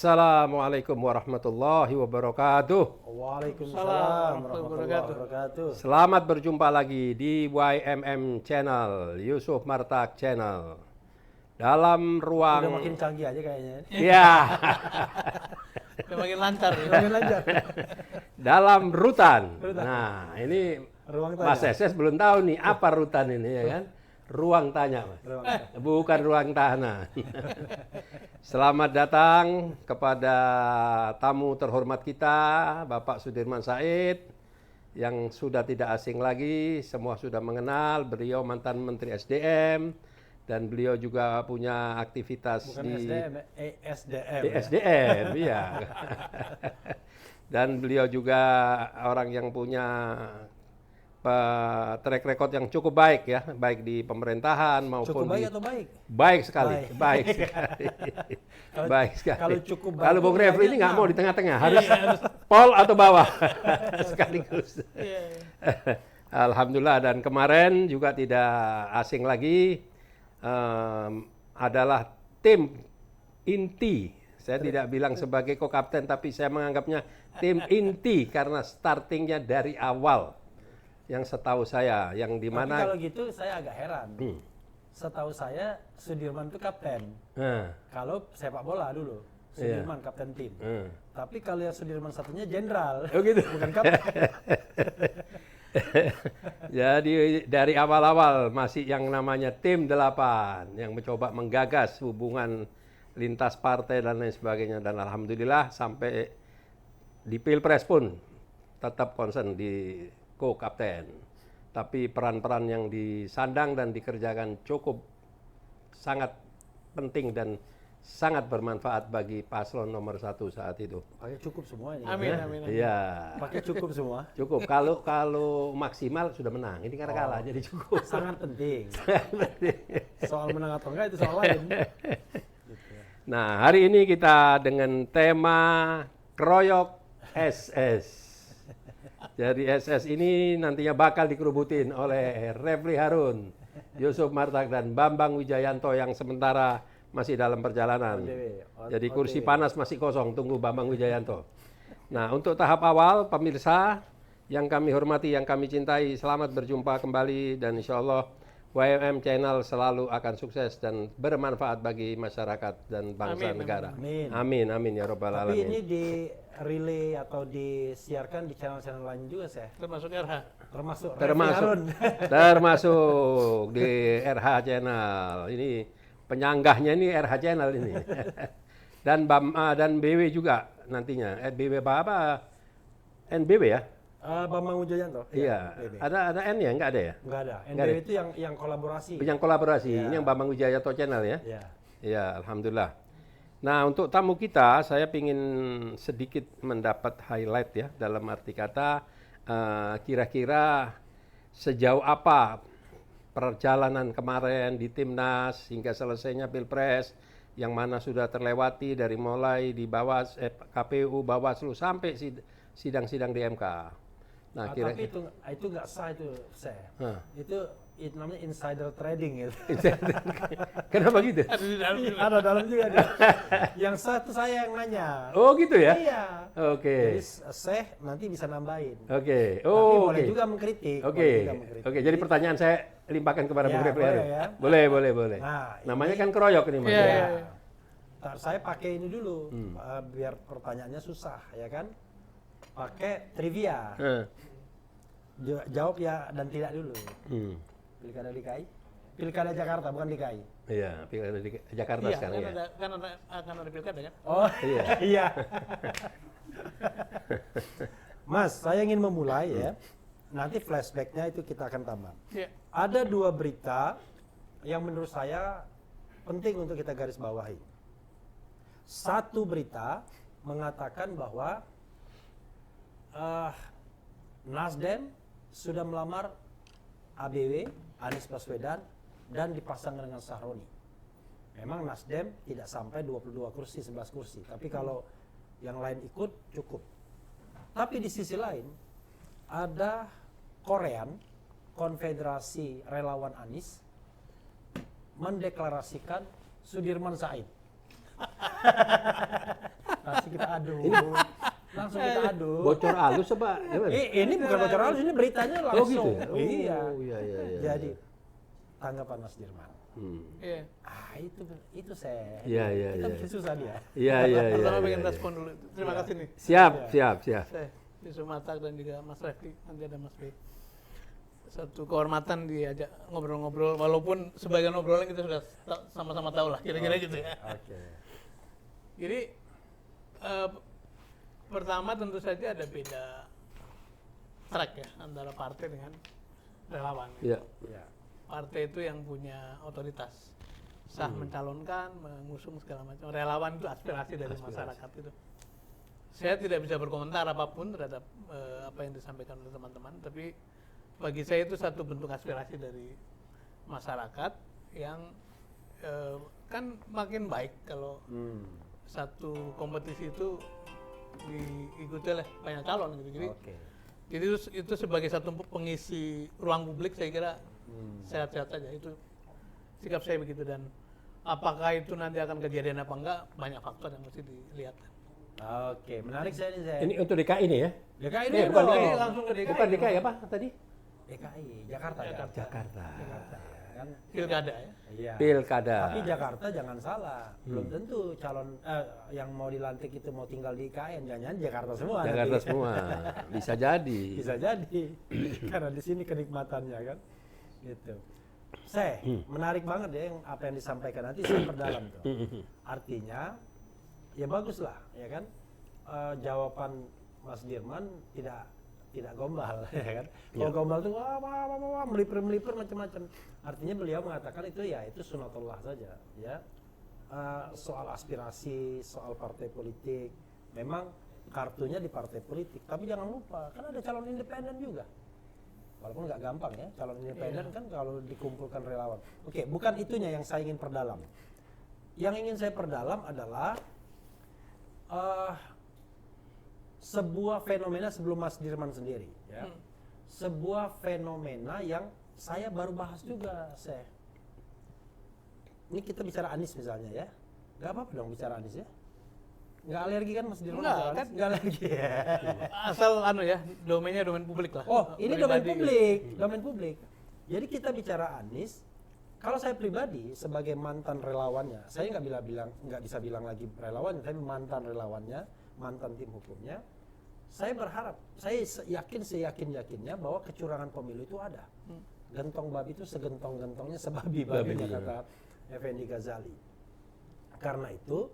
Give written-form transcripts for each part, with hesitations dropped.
Assalamualaikum warahmatullahi wabarakatuh. Waalaikumsalam warahmatullahi wabarakatuh. Selamat berjumpa lagi di YMM Channel, Yusuf Martak Channel. Dalam ruang... Udah makin canggih aja kayaknya. Ya. Udah makin lancar. Makin lancar. Dalam rutan. Nah, ini Ruang Mas tanya. SS belum tahu nih apa rutan ini ya kan? Ruang tanya, Mas. Ruang tanya. Bukan ruang tahanan. Selamat datang kepada tamu terhormat kita, Bapak Sudirman Said, yang sudah tidak asing lagi, semua sudah mengenal. Beliau mantan Menteri SDM, dan beliau juga punya aktivitas Bukan di SDM, SDM. di ya? SDM, iya. Dan beliau juga orang yang punya track record yang cukup baik ya, baik di pemerintahan maupun Cukup baik di atau baik? baik sekali, Baik. baik sekali. Baik sekali. Kalau cukup baik Kalau Bung itu Refli ini banyak nggak mau enam. di tengah-tengah, harus pol atau bawah sekaligus. Iya. Alhamdulillah, dan kemarin juga tidak asing lagi, adalah tim inti. Saya tidak bilang sebagai co-kapten, tapi saya menganggapnya tim inti karena startingnya dari awal. Yang setahu saya, yang Tapi dimana kalau gitu saya agak heran. Setahu saya Sudirman itu kapten. Kalau sepak bola dulu, Sudirman kapten tim. Tapi kalau yang Sudirman satunya jenderal. Oh gitu. Bukan kapten. Jadi dari awal-awal masih yang namanya tim 8 yang mencoba menggagas hubungan lintas partai dan lain sebagainya, dan alhamdulillah sampai di Pilpres pun tetap konsen di co-kapten. Tapi peran-peran yang disandang dan dikerjakan cukup sangat penting dan sangat bermanfaat bagi paslon nomor 1 saat itu. Pakai cukup semuanya. Amin, amin. Iya. Pakai cukup semua. Cukup. Kalau maksimal sudah menang. Ini karena kalah jadi cukup. Sangat penting. Soal menang atau enggak itu soal lain. Nah, hari ini kita dengan tema Kroyok SS. Jadi SS ini nantinya bakal dikerubutin oleh Refli Harun, Yusuf Martak, dan Bambang Wijayanto yang sementara masih dalam perjalanan. Jadi kursi panas masih kosong, tunggu Bambang Wijayanto. Nah, untuk tahap awal, pemirsa yang kami hormati, yang kami cintai, selamat berjumpa kembali, dan insya Allah YMM Channel selalu akan sukses dan bermanfaat bagi masyarakat dan bangsa Amin, negara. amin. Amin, amin ya Rabbal Tapi Alamin. ini di relay atau disiarkan di channel-channel lain juga saya. Termasuk RH. Termasuk Refli Termasuk, Harun. termasuk di RH Channel. Ini penyanggahnya ini RH Channel ini. Dan BW juga nantinya. BW apa? NBW ya? Bambang Wijayanto. Iya. BB. Ada N ya? Enggak ada ya? Enggak ada. Nggak NBW ada. itu yang kolaborasi. Yang kolaborasi. Iya. Ini yang Bambang Wijayanto Channel ya? Ya. Ya, alhamdulillah. Nah, untuk tamu kita, saya ingin sedikit mendapat highlight ya, dalam arti kata kira-kira sejauh apa perjalanan kemarin di Timnas hingga selesainya Pilpres, yang mana sudah terlewati dari mulai di KPU, Bawaslu sampai sidang-sidang di MK. Nah, Tapi itu nggak sah itu saya. Itu namanya insider trading gitu. kenapa gitu? Ada di dalam juga. Ada dalam juga dia. Yang sah itu saya yang nanya. Oh, gitu ya? Iya. Oke. Jadi saya nanti bisa nambahin. Oke. Tapi Oh, boleh oke. juga mengkritik. Oke, boleh juga mengkritik. oke. Jadi pertanyaan saya limpahkan kepada Ya, Bung Refli boleh Harun. ya. Boleh. Nah, Namanya ini- kan keroyok ini, Mas. Iya, Ya. iya. Ntar saya pakai ini dulu, biar pertanyaannya susah, ya kan? Pakai trivia. Eh, Jawab ya dan tidak dulu. hmm. Pilkada DKI, Pilkada Jakarta bukan DKI. Iya, pilkada di Jakarta Iya, sekarang ya. akan ada pilkada kan? Oh Iya. iya. Mas, saya ingin memulai ya. Nanti flashbacknya itu kita akan tambah. Iya. Ada 2 berita yang menurut saya penting untuk kita garis bawahi. Satu berita mengatakan bahwa Nasdem sudah melamar ABW, Anies Baswedan, dan dipasangkan dengan Sahroni. Memang Nasdem tidak sampai 22 kursi, 11 kursi. Tapi kalau yang lain ikut, cukup. Tapi di sisi lain, ada Korean, Konfederasi Relawan Anies, mendeklarasikan Sudirman Said. Langsung kita adu. Langsung kita adu. Bocor halus apa? Gimana? Ini bukan bocor halus, ini beritanya Oh langsung. gitu ya? Iya. Oh, iya. Jadi tanggapan Mas Dirman. Iya. Itu saya. Iya. Kita bikin susah dia. Iya. Pertama pengen respon dulu. Terima kasih nih. Siap. Saya Yusuf Matak dan juga Mas Refli, nanti ada Mas B. Satu kehormatan diajak ngobrol-ngobrol, walaupun sebagian obrolan kita sudah sama-sama tahu lah, kira-kira gitu ya. Oke. Jadi pertama tentu saja ada beda track ya antara partai dengan relawan. Iya. Iya. Partai itu yang punya otoritas, sah mencalonkan, mengusung segala macam. Relawan itu aspirasi dari masyarakat itu. Saya tidak bisa berkomentar apapun terhadap apa yang disampaikan oleh teman-teman, tapi bagi saya itu satu bentuk aspirasi dari masyarakat yang kan makin baik kalau satu kompetisi itu diikuti oleh banyak calon gitu. Jadi, Oke. jadi itu sebagai satu pengisi ruang publik, saya kira sehat-sehat saja. Itu sikap saya begitu, dan apakah itu nanti akan kejadian apa enggak, banyak faktor yang mesti dilihat. Oke, menarik saya ini. Ini untuk DKI nih ya? DKI Eh, bukan dong. DKI. Langsung ke DKI. Bukan DKI apa tadi? DKI, Jakarta. Jakarta. Kan? Pilkada ya. Iya. Pilkada. Tapi Jakarta jangan salah, belum tentu calon yang mau dilantik itu mau tinggal di IKN, jangan Jakarta semua. Jakarta nanti. semua. Bisa jadi. Bisa jadi, karena di sini kenikmatannya kan, gitu. Saya menarik banget ya yang apa yang disampaikan, nanti saya perdalam tuh. Artinya, ya bagus lah, ya kan. Jawaban Mas Dirman tidak gombal, ya kan. Kalau gombal tuh wah, melipir macam-macam. Artinya beliau mengatakan itu sunatullah saja, ya. Soal aspirasi, soal partai politik, memang kartunya di partai politik. Tapi jangan lupa, kan ada calon independen juga. Walaupun nggak gampang ya, calon independen kan kalau dikumpulkan relawan. Oke, bukan itunya yang saya ingin perdalam. Yang ingin saya perdalam adalah sebuah fenomena sebelum Mas Dirman sendiri, ya. Sebuah fenomena yang saya baru bahas juga, Ini kita bicara Anies misalnya ya. Nggak apa-apa dong bicara Anies ya. Nggak alergi kan Mas Dirman? Nggak, kan. Nggak alergi ya. Asal domainnya domain publik lah. Oh, ini domain Pribadi. publik, domain publik. Jadi kita bicara Anies, kalau saya pribadi sebagai mantan relawannya, saya nggak bisa bilang lagi relawannya, tapi mantan relawannya, mantan tim hukumnya, saya berharap, saya seyakin-yakinnya bahwa kecurangan pemilu itu ada. Gentong babi itu segentong-gentongnya sebabi-babinya, kata Effendi Ghazali. Karena itu,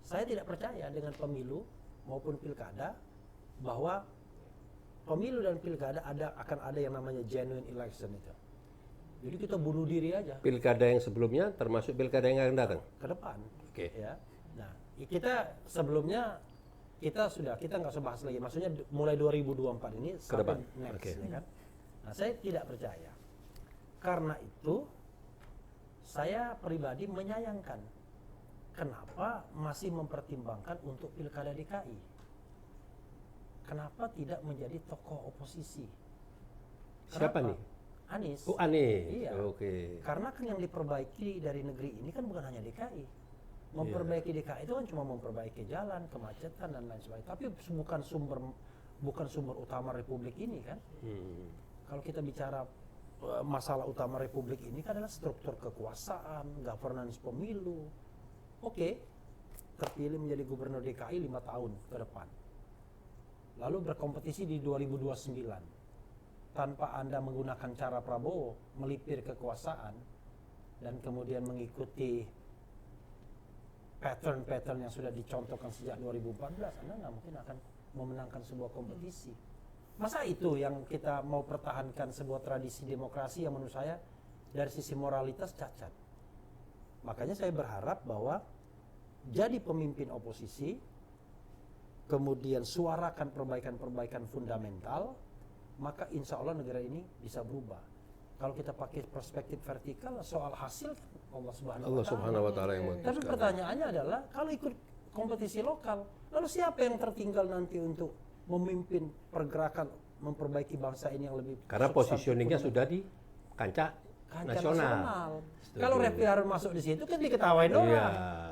saya tidak percaya dengan pemilu maupun pilkada bahwa pemilu dan pilkada akan ada yang namanya genuine election itu. Jadi kita bunuh diri aja Pilkada yang sebelumnya termasuk pilkada yang akan datang. ke depan. Oke. Ya. Nah, kita sebelumnya kita nggak usah bahas lagi. Maksudnya mulai 2024 ini Ke depan. sampai next, Oke. ya kan. Nah, saya tidak percaya. Karena itu saya pribadi menyayangkan kenapa masih mempertimbangkan untuk pilkada DKI. Kenapa tidak menjadi tokoh oposisi? Siapa Kenapa? nih? Anies. Oh, Anies. Iya. Oke. Karena kan yang diperbaiki dari negeri ini kan bukan hanya DKI. Memperbaiki DKI itu kan cuma memperbaiki jalan, kemacetan dan lain sebagainya. Tapi bukan sumber utama republik ini kan. Kalau kita bicara masalah utama republik ini kan adalah struktur kekuasaan, governance pemilu. Oke, terpilih menjadi gubernur DKI 5 tahun ke depan. Lalu berkompetisi di 2029. Tanpa Anda menggunakan cara Prabowo melipir kekuasaan dan kemudian mengikuti pattern-pattern yang sudah dicontohkan sejak 2014, Anda nggak mungkin akan memenangkan sebuah kompetisi. Masa itu yang kita mau pertahankan sebuah tradisi demokrasi yang menurut saya dari sisi moralitas cacat. Makanya saya berharap bahwa jadi pemimpin oposisi, kemudian suarakan perbaikan-perbaikan fundamental, maka insya Allah negara ini bisa berubah. Kalau kita pakai perspektif vertikal, soal hasil Allah Subhanahu wa Ta'ala yang memutuskan. Tapi pertanyaannya adalah kalau ikut kompetisi lokal, lalu siapa yang tertinggal nanti untuk memimpin pergerakan memperbaiki bangsa ini yang lebih Karena substantif, positioningnya fundamental? sudah di kancah Kancah nasional. Kalau Refli Harun masuk di situ kan diketawain doang. Iya.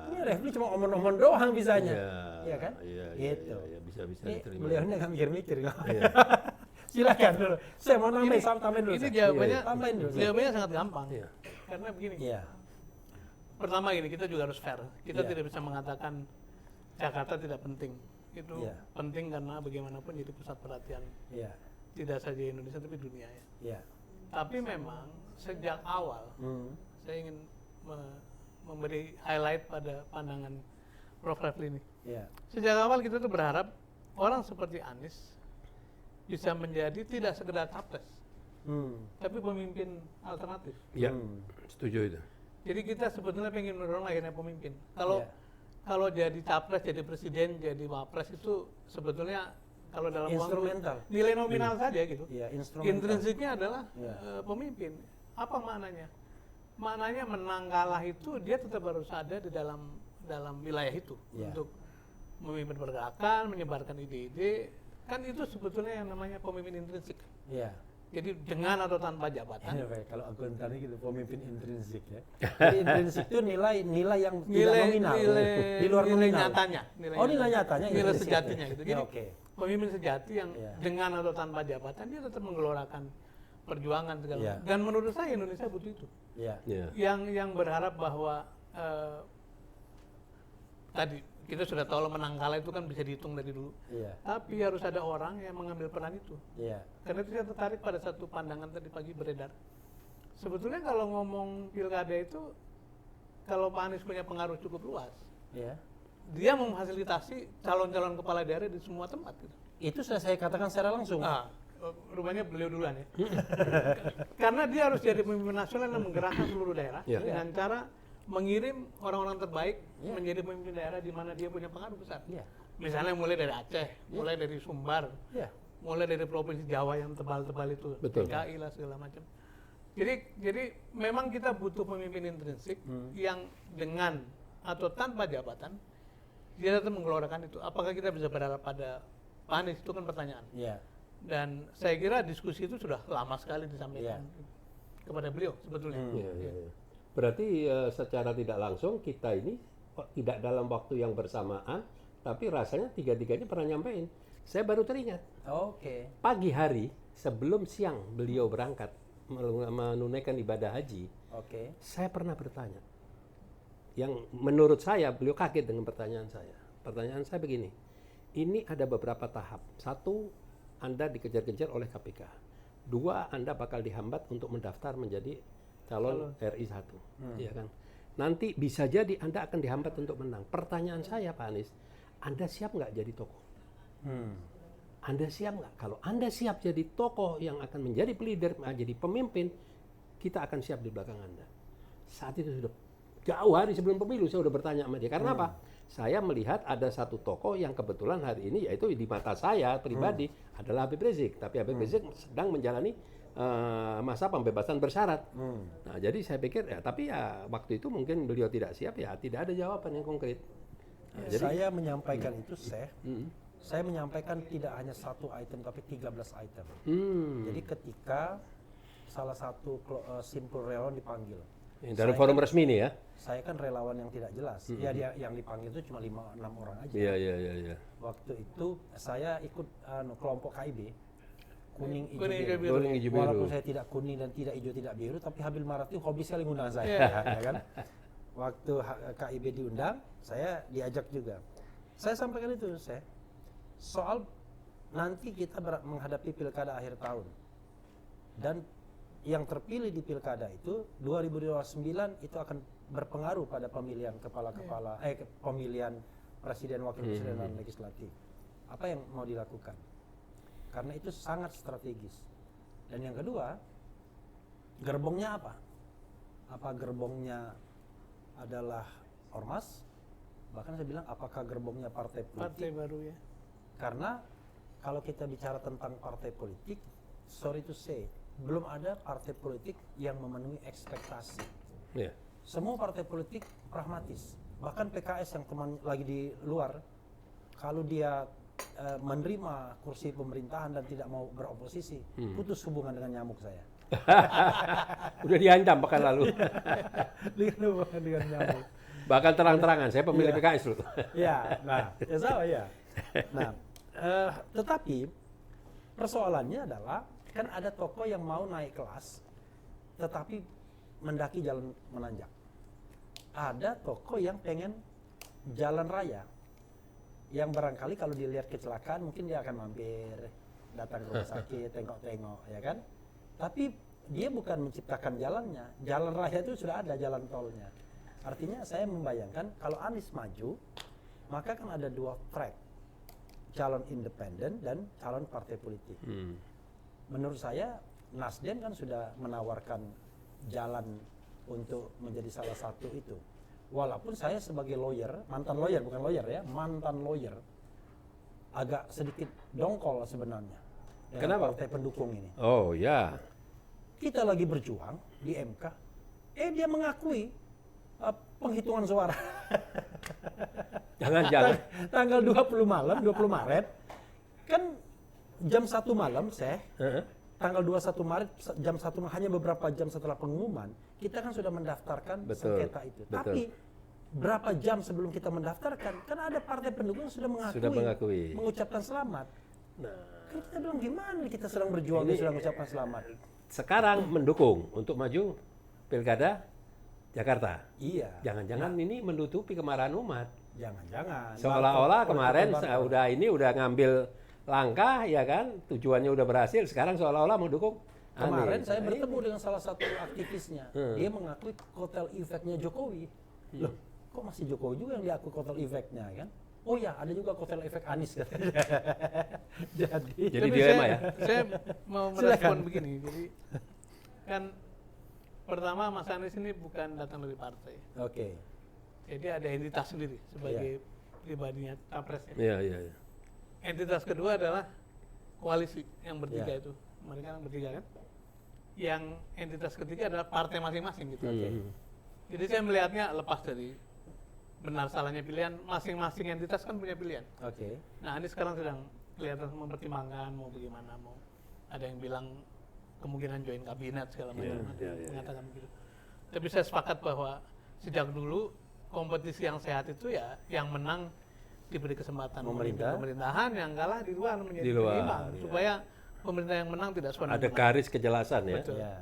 Ini Refli cuma omong-omong doang bisanya. Iya. Iya kan? Iya, Gitu. iya, bisa Ini diterima. beliau ini nggak mikir-mikir. Iya. Silakan dulu. Saya mau nambahin, tambahin dulu. Ini Seth. jawabannya, Tambahin dulu. Seth. jawabannya sangat gampang. Iya. Karena begini, Iya. pertama gini, kita juga harus fair. Kita Iya. tidak bisa mengatakan Jakarta tidak penting. Itu Iya. penting karena bagaimanapun jadi pusat perhatian Iya. tidak saja Indonesia tapi dunia ya. Iya. Tapi memang sejak awal Hmm. saya ingin memberi highlight pada pandangan Prof. Refli ini. Iya. Sejak awal kita tuh berharap orang seperti Anies bisa menjadi tidak sekedar capres, Hmm. tapi pemimpin alternatif. Iya, Hmm. setuju itu. Jadi kita sebetulnya pengen mendorong lahirnya pemimpin. Kalau Iya. kalau jadi capres, jadi presiden, jadi wapres itu sebetulnya kalau dalam Instrumental. nilai nominal saja gitu. Iya, instrumental. Intrinsiknya adalah Iya. pemimpin. Apa maknanya? Maknanya menang kalah itu dia tetap harus ada di dalam wilayah itu Iya. untuk memimpin pergerakan, menyebarkan ide-ide. Kan itu sebetulnya yang namanya pemimpin intrinsik. Iya. Jadi dengan atau tanpa jabatan. Iya, Pak. Kalau akuntan gitu pemimpin intrinsik ya. Jadi intrinsik itu nilai yang tidak nilai nominal. nilai Di luar nilai nominal. nyatanya. Nilai nyatanya Nilai intrinsik. sejatinya gitu. Ya, Jadi oke. pemimpin sejati yang Iya. dengan atau tanpa jabatan dia tetap menggelorakan perjuangan segala Iya. macam. Dan menurut saya Indonesia butuh itu. Iya. Iya. Yang berharap bahwa tadi kita sudah tahu menang kalah itu kan bisa dihitung dari dulu. Iya. Tapi harus ada orang yang mengambil peran itu. Iya. Karena itu saya tertarik pada satu pandangan tadi pagi beredar. Sebetulnya kalau ngomong pilkada itu, kalau Pak Anies punya pengaruh cukup luas, Iya. dia memfasilitasi calon-calon kepala daerah di semua tempat. Gitu. Itu sudah saya katakan secara langsung. Nah, rupanya beliau duluan ya. Karena dia harus jadi pemimpin nasional yang menggerakkan seluruh daerah Iya. dengan cara mengirim orang-orang terbaik Iya. menjadi pemimpin daerah di mana dia punya pengaruh besar. Iya. Misalnya mulai dari Aceh, mulai dari Sumbar, Iya. mulai dari provinsi Jawa yang tebal-tebal itu, Betul. DKI lah segala macam. Jadi memang kita butuh pemimpin intrinsik yang dengan atau tanpa jabatan dia tetap menggelorakan itu. Apakah kita bisa berharap pada Pak Anies, itu kan pertanyaan. Iya. Dan saya kira diskusi itu sudah lama sekali disampaikan kepada beliau sebetulnya. Iya, iya, iya. Berarti secara tidak langsung kita ini tidak dalam waktu yang bersamaan, tapi rasanya tiga-tiganya pernah nyampein. Saya baru teringat, Oke. pagi hari sebelum siang beliau berangkat menunaikan ibadah haji, Oke. saya pernah bertanya. Yang menurut saya beliau kaget dengan pertanyaan saya. Pertanyaan saya begini, ini ada beberapa tahap. Satu, Anda dikejar-kejar oleh KPK. Dua, Anda bakal dihambat untuk mendaftar menjadi calon RI 1. Iya kan? Nanti bisa jadi Anda akan dihambat untuk menang. Pertanyaan saya Pak Anies, Anda siap nggak jadi tokoh? Anda siap nggak? Kalau Anda siap jadi tokoh yang akan menjadi leader, jadi pemimpin, kita akan siap di belakang Anda. Saat itu sudah jauh hari sebelum pemilu saya sudah bertanya sama dia. Karena apa? Saya melihat ada satu tokoh yang kebetulan hari ini yaitu di mata saya pribadi adalah Habib Rizik. Tapi Habib Rizik sedang menjalani masa pembebasan bersyarat. Nah, jadi saya pikir ya, tapi ya waktu itu mungkin beliau tidak siap ya, tidak ada jawaban yang konkret. Nah, jadi Saya menyampaikan itu, saya menyampaikan tidak hanya satu item tapi 13 item. Jadi ketika salah satu simpul relawan dipanggil, dari forum resmi nih ya. saya kan relawan yang tidak jelas. Ya dia yang dipanggil itu cuma 5-6 orang aja. Iya, iya, iya, iya. Waktu itu saya ikut kelompok KIB, kuning hijau Kuning, hijau, biru. biru. Kuning, hijau, biru. Walaupun saya tidak kuning dan tidak hijau tidak biru, tapi Habib Marat itu hobi sekali ngundang saya, ya kan? Waktu KIB diundang, saya diajak juga. Saya sampaikan itu, saya soal nanti kita menghadapi pilkada akhir tahun dan yang terpilih di pilkada itu 2029 itu akan berpengaruh pada pemilihan pemilihan presiden, wakil presiden dan legislatif. Apa yang mau dilakukan? Karena itu sangat strategis. Dan yang kedua, gerbongnya apa? Apa gerbongnya adalah ormas? Bahkan saya bilang apakah gerbongnya partai politik? Partai baru ya. Karena kalau kita bicara tentang partai politik, sorry to say, belum ada partai politik yang memenuhi ekspektasi. Iya. Semua partai politik pragmatis. Bahkan PKS yang teman lagi di luar, kalau dia menerima kursi pemerintahan dan tidak mau beroposisi, putus hubungan dengan nyamuk saya. Udah diancam pekan lalu. Dengan hubungan dengan nyamuk. Bakal terang-terangan, saya pemilih Iya. PKS loh. Ya, nah, ya sama ya. Nah, tetapi persoalannya adalah kan ada tokoh yang mau naik kelas, tetapi mendaki jalan menanjak. Ada tokoh yang pengen jalan raya, yang barangkali kalau dilihat kecelakaan mungkin dia akan mampir, datang ke rumah sakit, tengok-tengok, ya kan? Tapi dia bukan menciptakan jalannya. Jalan raya itu sudah ada jalan tolnya. Artinya saya membayangkan kalau Anies maju, maka kan ada dua track, calon independen dan calon partai politik. Menurut saya Nasdem kan sudah menawarkan jalan untuk menjadi salah satu itu. Walaupun saya sebagai lawyer, mantan lawyer bukan lawyer ya, mantan lawyer, agak sedikit dongkol sebenarnya dengan Kenapa? partai pendukung ini. Oh ya, Kita lagi berjuang di MK, dia mengakui penghitungan suara. jangan-jangan. Tanggal 20 malam, 20 Maret, kan jam 1 malam, tanggal 21 Maret, jam 1 hanya beberapa jam setelah pengumuman, kita kan sudah mendaftarkan Betul, sengketa itu. betul. Tapi berapa jam sebelum kita mendaftarkan, kan ada partai pendukung yang sudah Sudah mengakui. mengucapkan selamat. Nah, Kan kita bilang gimana kita sedang berjuang, dia sudah mengucapkan selamat. sekarang mendukung untuk maju Pilkada Jakarta. Iya. Jangan-jangan ini menutupi kemarahan umat. Jangan-jangan. Seolah-olah kemarin Barter. udah ngambil langkah ya kan, tujuannya udah berhasil, sekarang seolah-olah mendukung Kemarin Anies. saya bertemu dengan salah satu aktivisnya. Dia mengakui kotel efeknya Jokowi. Loh, kok masih Jokowi juga yang diakui kotel efeknya kan? Oh ya, ada juga kotel efek Anies katanya. Jadi Tapi dilema ya. Saya mau Silakan. merespon begini. Jadi kan pertama Mas Anies ini bukan datang dari partai. Oke. Jadi ada entitas sendiri sebagai pribadinya capresnya. Iya, iya, iya. Entitas kedua adalah koalisi yang bertiga Ya. itu. Mereka yang bertiga kan. Yang entitas ketiga adalah partai masing-masing gitu. Jadi saya melihatnya lepas dari benar salahnya pilihan, masing-masing entitas kan punya pilihan. Oke. Nah, Anies sekarang sedang kelihatan mempertimbangkan mau bagaimana, mau ada yang bilang kemungkinan join kabinet segala macam, ada yang mengatakan begitu. Tapi saya sepakat bahwa sejak dulu kompetisi yang sehat itu ya yang menang diberi kesempatan memimpin pemerintahan, yang kalah di luar menjadi Di luar, penyeimbang, ya. supaya pemerintah yang menang tidak Ada sewenang-wenang. garis kejelasan ya. Betul. Ya.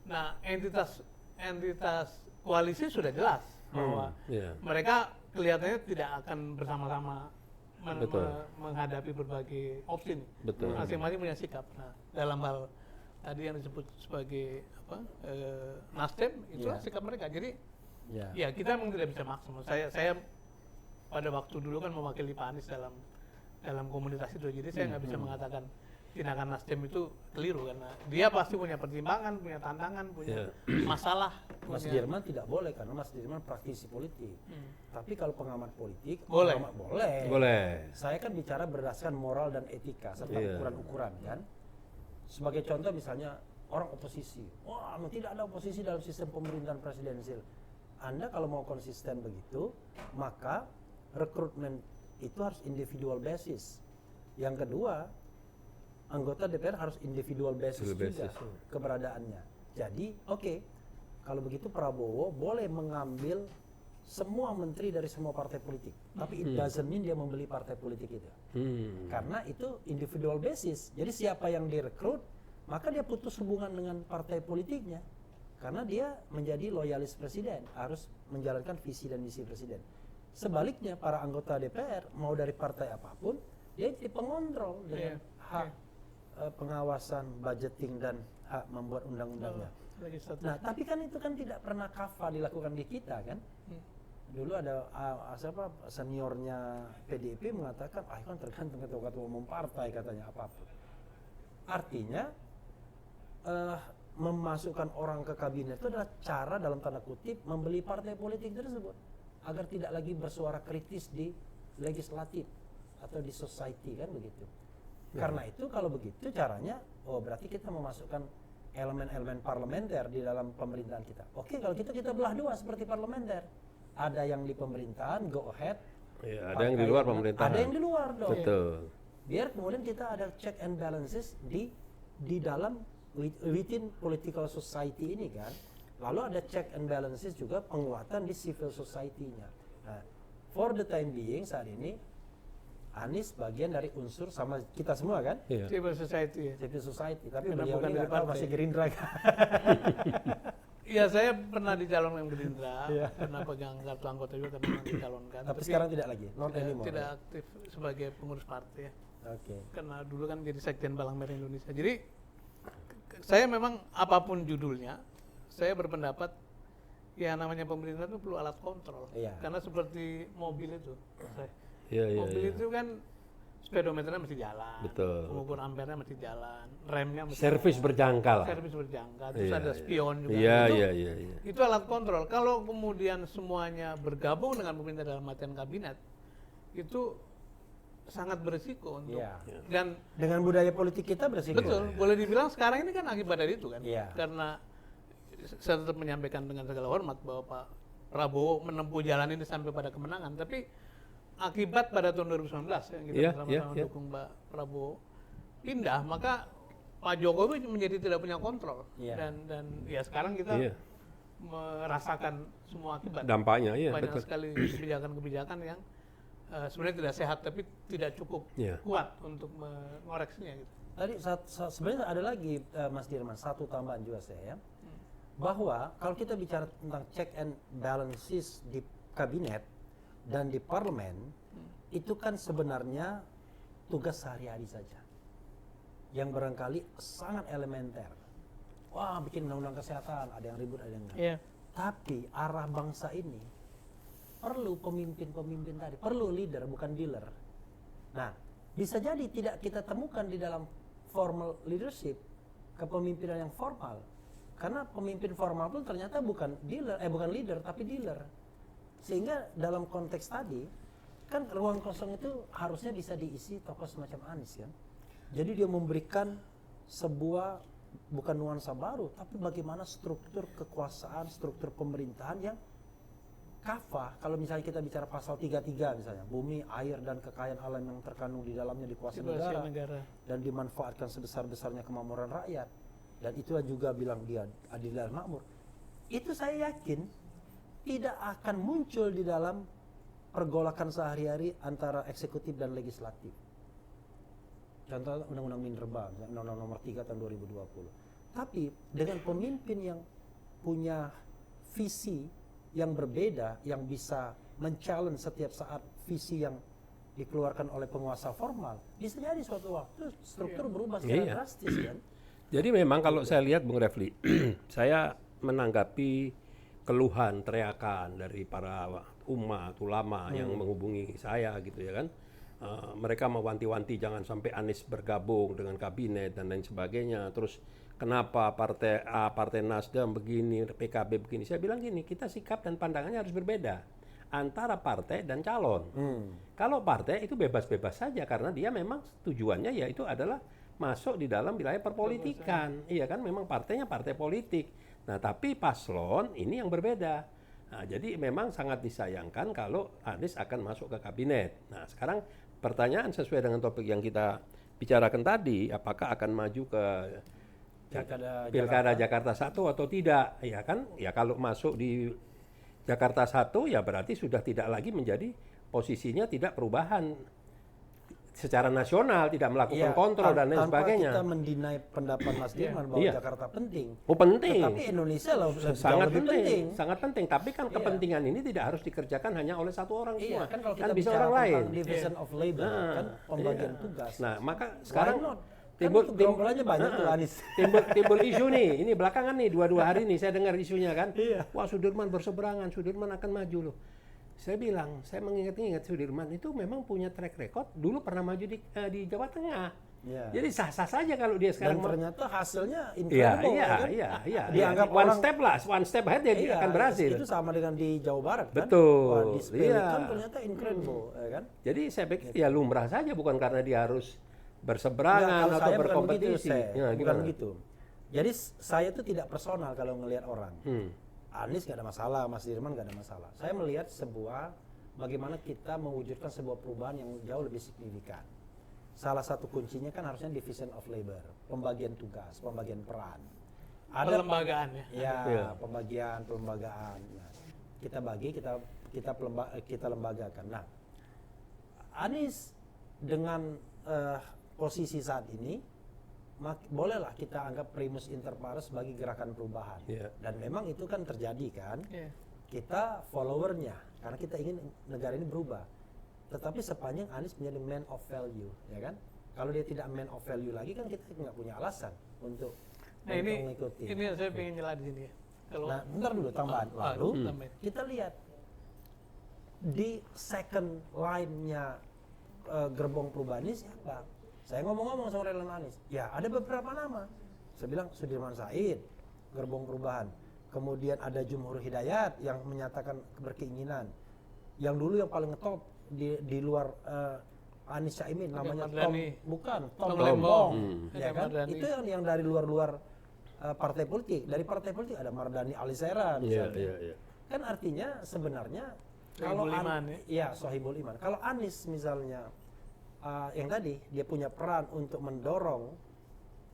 Nah, entitas koalisi sudah jelas bahwa Iya. mereka kelihatannya tidak akan bersama-sama Betul. menghadapi berbagai opsi nih. Betul. Masing-masing punya sikap. Nah, dalam hal tadi yang disebut sebagai Nasdem, itulah Iya. sikap mereka. Jadi Ya. ya kita memang tidak bisa maksa. Saya pada waktu dulu kan mewakili Pak Anies dalam komunitas itu. Jadi saya nggak bisa mengatakan tindakan Nasdem itu keliru, karena dia pasti punya pertimbangan, punya tantangan, punya masalah. Mas punya- Dirman tidak boleh karena Mas Dirman praktisi politik. Tapi kalau pengamat politik, Boleh. pengamat boleh. Boleh. Saya kan bicara berdasarkan moral dan etika serta Iya. ukuran-ukuran kan. Sebagai contoh misalnya orang oposisi, wah tidak ada oposisi dalam sistem pemerintahan presidensil. Anda kalau mau konsisten begitu, maka rekrutmen itu harus individual basis. Yang kedua, anggota DPR harus individual basis Individual juga basis. keberadaannya. Jadi, oke, kalau begitu Prabowo boleh mengambil semua menteri dari semua partai politik, tapi it doesn't mean dia membeli partai politik itu. Karena itu individual basis. Jadi siapa yang direkrut, maka dia putus hubungan dengan partai politiknya. Karena dia menjadi loyalis presiden, harus menjalankan visi dan misi presiden. Sebaliknya para anggota DPR mau dari partai apapun, dia jadi pengontrol dengan hak pengawasan, budgeting dan hak membuat undang-undangnya. legislatif. Nah, tapi kan itu kan tidak pernah kafah dilakukan di kita kan. Dulu ada siapa seniornya PDIP mengatakan, itu kan tergantung ketua-ketua umum partai katanya apapun. Artinya memasukkan orang ke kabinet itu adalah cara dalam tanda kutip membeli partai politik tersebut agar tidak lagi bersuara kritis di legislatif atau di society kan begitu. Karena itu kalau begitu caranya, berarti kita memasukkan elemen-elemen parlementer di dalam pemerintahan kita. Oke, kalau kita belah dua seperti parlementer. Ada yang di pemerintahan, go ahead. Ya, ada yang di luar pemerintahan. Ada yang di luar dong. Betul. Biar kemudian kita ada check and balances di dalam within political society ini kan. Lalu ada check and balances juga penguatan di civil society-nya. Nah, for the time being saat ini Anies bagian dari unsur sama kita semua kan? Iya. Civil society ya. Civil society, tapi Karena beliau bukan ini dari nggak tahu partai. masih Gerindra kan? Iya, saya pernah dicalonkan Gerindra, Iya. pernah pegang kartu anggota juga karena pernah dicalonkan. Tapi sekarang tidak lagi, not saya anymore. tidak aktif sebagai pengurus partai ya. Oke. Karena dulu kan jadi Sekjen Palang Merah Indonesia. Jadi saya memang apapun judulnya, saya berpendapat ya namanya pemerintah itu perlu alat kontrol. Iya. Karena seperti mobil itu, Iya, iya, mobil iya. itu kan speedometernya mesti jalan, Betul. pengukur ampernya mesti jalan, remnya mesti Servis jalan, berjangka lah. servis berjangka, terus Iya, ada iya. spion juga. Iya, itu, iya, iya, iya. itu alat kontrol. Kalau kemudian semuanya bergabung dengan pemerintah dalam artian kabinet, itu sangat berisiko untuk Iya. dan Dengan budaya politik kita bersih. betul, boleh dibilang sekarang ini kan akibat dari itu kan. Iya. Karena saya tetap menyampaikan dengan segala hormat bahwa Pak Prabowo menempuh jalan ini sampai pada kemenangan, tapi akibat pada tahun 2019 yang kita Iya, bersama-sama iya. dukung Pak Prabowo pindah, maka Pak Jokowi menjadi tidak punya kontrol. Iya. Dan ya sekarang kita Iya. merasakan semua akibat. Dampaknya, iya, Banyak betul. sekali kebijakan-kebijakan yang sebenarnya tidak sehat tapi tidak cukup Iya. kuat untuk mengoreksinya gitu. Tadi sebenarnya ada lagi Mas Dirman, satu tambahan juga saya ya. Bahwa kalau kita bicara tentang check and balances di kabinet dan di parlemen, itu kan sebenarnya tugas sehari-hari saja. Yang barangkali sangat elementer. Wah, bikin undang-undang kesehatan, ada yang ribut, ada yang enggak. Iya. Tapi arah bangsa ini perlu pemimpin-pemimpin tadi, perlu leader bukan dealer. Nah, bisa jadi tidak kita temukan di dalam formal leadership kepemimpinan yang formal. Karena pemimpin formal pun ternyata bukan leader tapi dealer. Sehingga dalam konteks tadi kan ruang kosong itu harusnya bisa diisi tokoh semacam Anies kan. Jadi dia memberikan sebuah bukan nuansa baru, tapi bagaimana struktur kekuasaan, struktur pemerintahan yang kafah. Kalau misalnya kita bicara pasal 33 misalnya, bumi, air, dan kekayaan alam yang terkandung di dalamnya dikuasai negara dan dimanfaatkan sebesar-besarnya kemakmuran rakyat. Dan itu juga bilang dia adil dan makmur. Itu saya yakin tidak akan muncul di dalam pergolakan sehari-hari antara eksekutif dan legislatif. Contoh Undang-Undang Minerba, Undang-Undang Nomor 3 tahun 2020. Tapi dengan pemimpin yang punya visi yang berbeda, yang bisa men-challenge setiap saat visi yang dikeluarkan oleh penguasa formal, bisa jadi suatu waktu struktur berubah secara Iya. drastis kan. Jadi memang kalau saya lihat Bung Refli, saya menanggapi keluhan, teriakan dari para umat, ulama yang menghubungi saya gitu ya kan. Mereka mewanti-wanti jangan sampai Anies bergabung dengan kabinet dan lain sebagainya. Terus kenapa partai A, partai Nasdem begini, PKB begini. Saya bilang gini, kita sikap dan pandangannya harus berbeda antara partai dan calon. Kalau partai itu bebas-bebas saja karena dia memang tujuannya yaitu adalah masuk di dalam wilayah perpolitikan. Iya kan, memang partainya partai politik. Nah, tapi paslon ini yang berbeda. Nah, jadi memang sangat disayangkan kalau Anies akan masuk ke kabinet. Nah, sekarang pertanyaan sesuai dengan topik yang kita bicarakan tadi, apakah akan maju ke Pilkada Jakarta 1 atau tidak? Ya kan? Ya kalau masuk di Jakarta 1 ya berarti sudah tidak lagi menjadi posisinya tidak perubahan secara nasional, tidak melakukan kontrol dan lain sebagainya. Tanpa kita mendinai pendapat Mas Dirman bahwa Iya. Jakarta penting. Oh penting. Tetapi Indonesia loh Sangat lebih penting, sangat penting. Tapi kan Iya. kepentingan ini tidak harus dikerjakan hanya oleh satu orang Iya, semua. kan kalau kita bisa bicara orang lain. tentang division of labor, Nah, kan pembagian iya. tugas. Nah, maka sekarang not? timbul Kan gerombolannya banyak tuh Anies. timbul isu nih. Ini belakangan nih 2 hari nih saya dengar isunya kan. Iya. Wah, Sudirman berseberangan, Sudirman akan maju loh. Saya bilang, saya mengingat-ingat Sudirman itu memang punya track record dulu pernah maju di Jawa Tengah. Iya. Jadi sah-sah saja kalau dia Dan sekarang ternyata hasilnya Iya, incredible. iya, kan? iya. Dianggap one orang step ahead dia iya, akan berhasil. Itu sama dengan di Jawa Barat kan. Betul, Wah, disepelekan iya. ternyata incredible, ya kan? Jadi saya pikir ya lumrah saja, bukan karena dia harus berseberangan Enggak, kalau atau saya bukan berkompetisi. begitu, Ya, bukan gimana? begitu. Jadi saya itu tidak personal kalau ngelihat orang. Hmm. Anies gak ada masalah, Mas Dirman gak ada masalah. Saya melihat sebuah bagaimana kita mewujudkan sebuah perubahan yang jauh lebih signifikan. Salah satu kuncinya kan harusnya division of labor, pembagian tugas, pembagian peran. ada pelembagaan ya. ya Iya. pembagian pelembagaan. Nah, kita bagi, kita lembagakan. Nah, Anies dengan posisi saat ini bolehlah kita anggap primus inter pares bagi gerakan perubahan. Iya. Dan memang itu kan terjadi kan. Iya. Kita followernya karena kita ingin negara ini berubah. Tetapi sepanjang Anies menjadi man of value, ya kan? Kalau dia tidak man of value lagi kan kita nggak punya alasan untuk Nah ini mengikuti. yang saya pengen nyela di sini ya. Kalau Nah, bentar dulu tambahan. Lalu tambahin. kita lihat di second line-nya gerbong perubahan ini siapa? Saya ngomong-ngomong sama relawan Anies. Ya, ada beberapa nama. Saya bilang Sudirman Said, gerbong perubahan. Kemudian ada Jumhur Hidayat yang menyatakan berkeinginan. Yang dulu yang paling ngetop di luar Anies Caimin namanya Tom, Mardhani. bukan Tom Tom Lembong, Lembong. ya Ada kan? Mardhani. Itu yang dari luar-luar partai politik. Dari partai politik ada Mardhani Alisera Iya, misalnya. iya, iya. Kan artinya sebenarnya Sohibul Iman, ya Sohibul Iman. Kalau Anies misalnya yang tadi dia punya peran untuk mendorong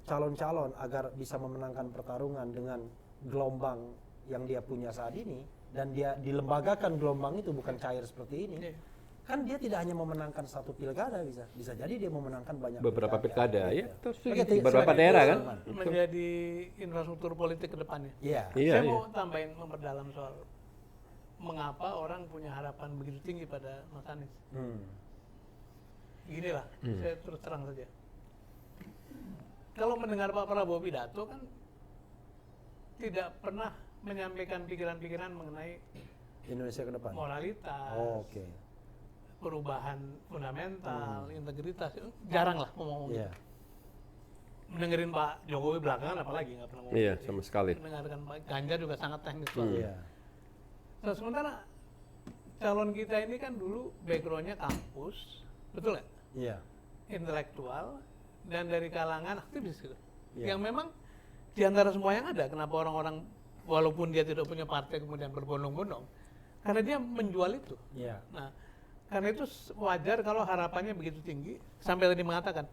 calon-calon agar bisa memenangkan pertarungan dengan gelombang yang dia punya saat ini dan dia dilembagakan gelombang itu bukan cair seperti ini. Iya. Kan dia tidak hanya memenangkan satu pilkada bisa jadi dia memenangkan banyak Beberapa pilkada, ya. Gitu. Terus Oke, di beberapa silakan. daerah kan. menjadi infrastruktur politik ke depannya. Iya. Iya, Saya iya. mau tambahin memperdalam soal mengapa orang punya harapan begitu tinggi pada Mas Anies. Gini lah, saya terus terang saja. Kalau mendengar Pak Prabowo pidato kan tidak pernah menyampaikan pikiran-pikiran mengenai Indonesia ke depan. moralitas, Oh, oke. perubahan fundamental, integritas, jarang lah ngomong Iya. gitu. Mendengerin Pak Jokowi belakangan apalagi nggak pernah ngomong. Iya, gitu. sama sekali. Mendengarkan Pak Ganjar juga sangat teknis soalnya. Iya. Nah, sementara calon kita ini kan dulu backgroundnya kampus, betul nggak? Iya. Intelektual dan dari kalangan aktivis gitu. Iya. Yang memang di antara semua yang ada, kenapa orang-orang walaupun dia tidak punya partai kemudian berbondong-bondong, karena dia menjual itu. Iya. Nah, karena itu wajar kalau harapannya begitu tinggi sampai tadi mengatakan,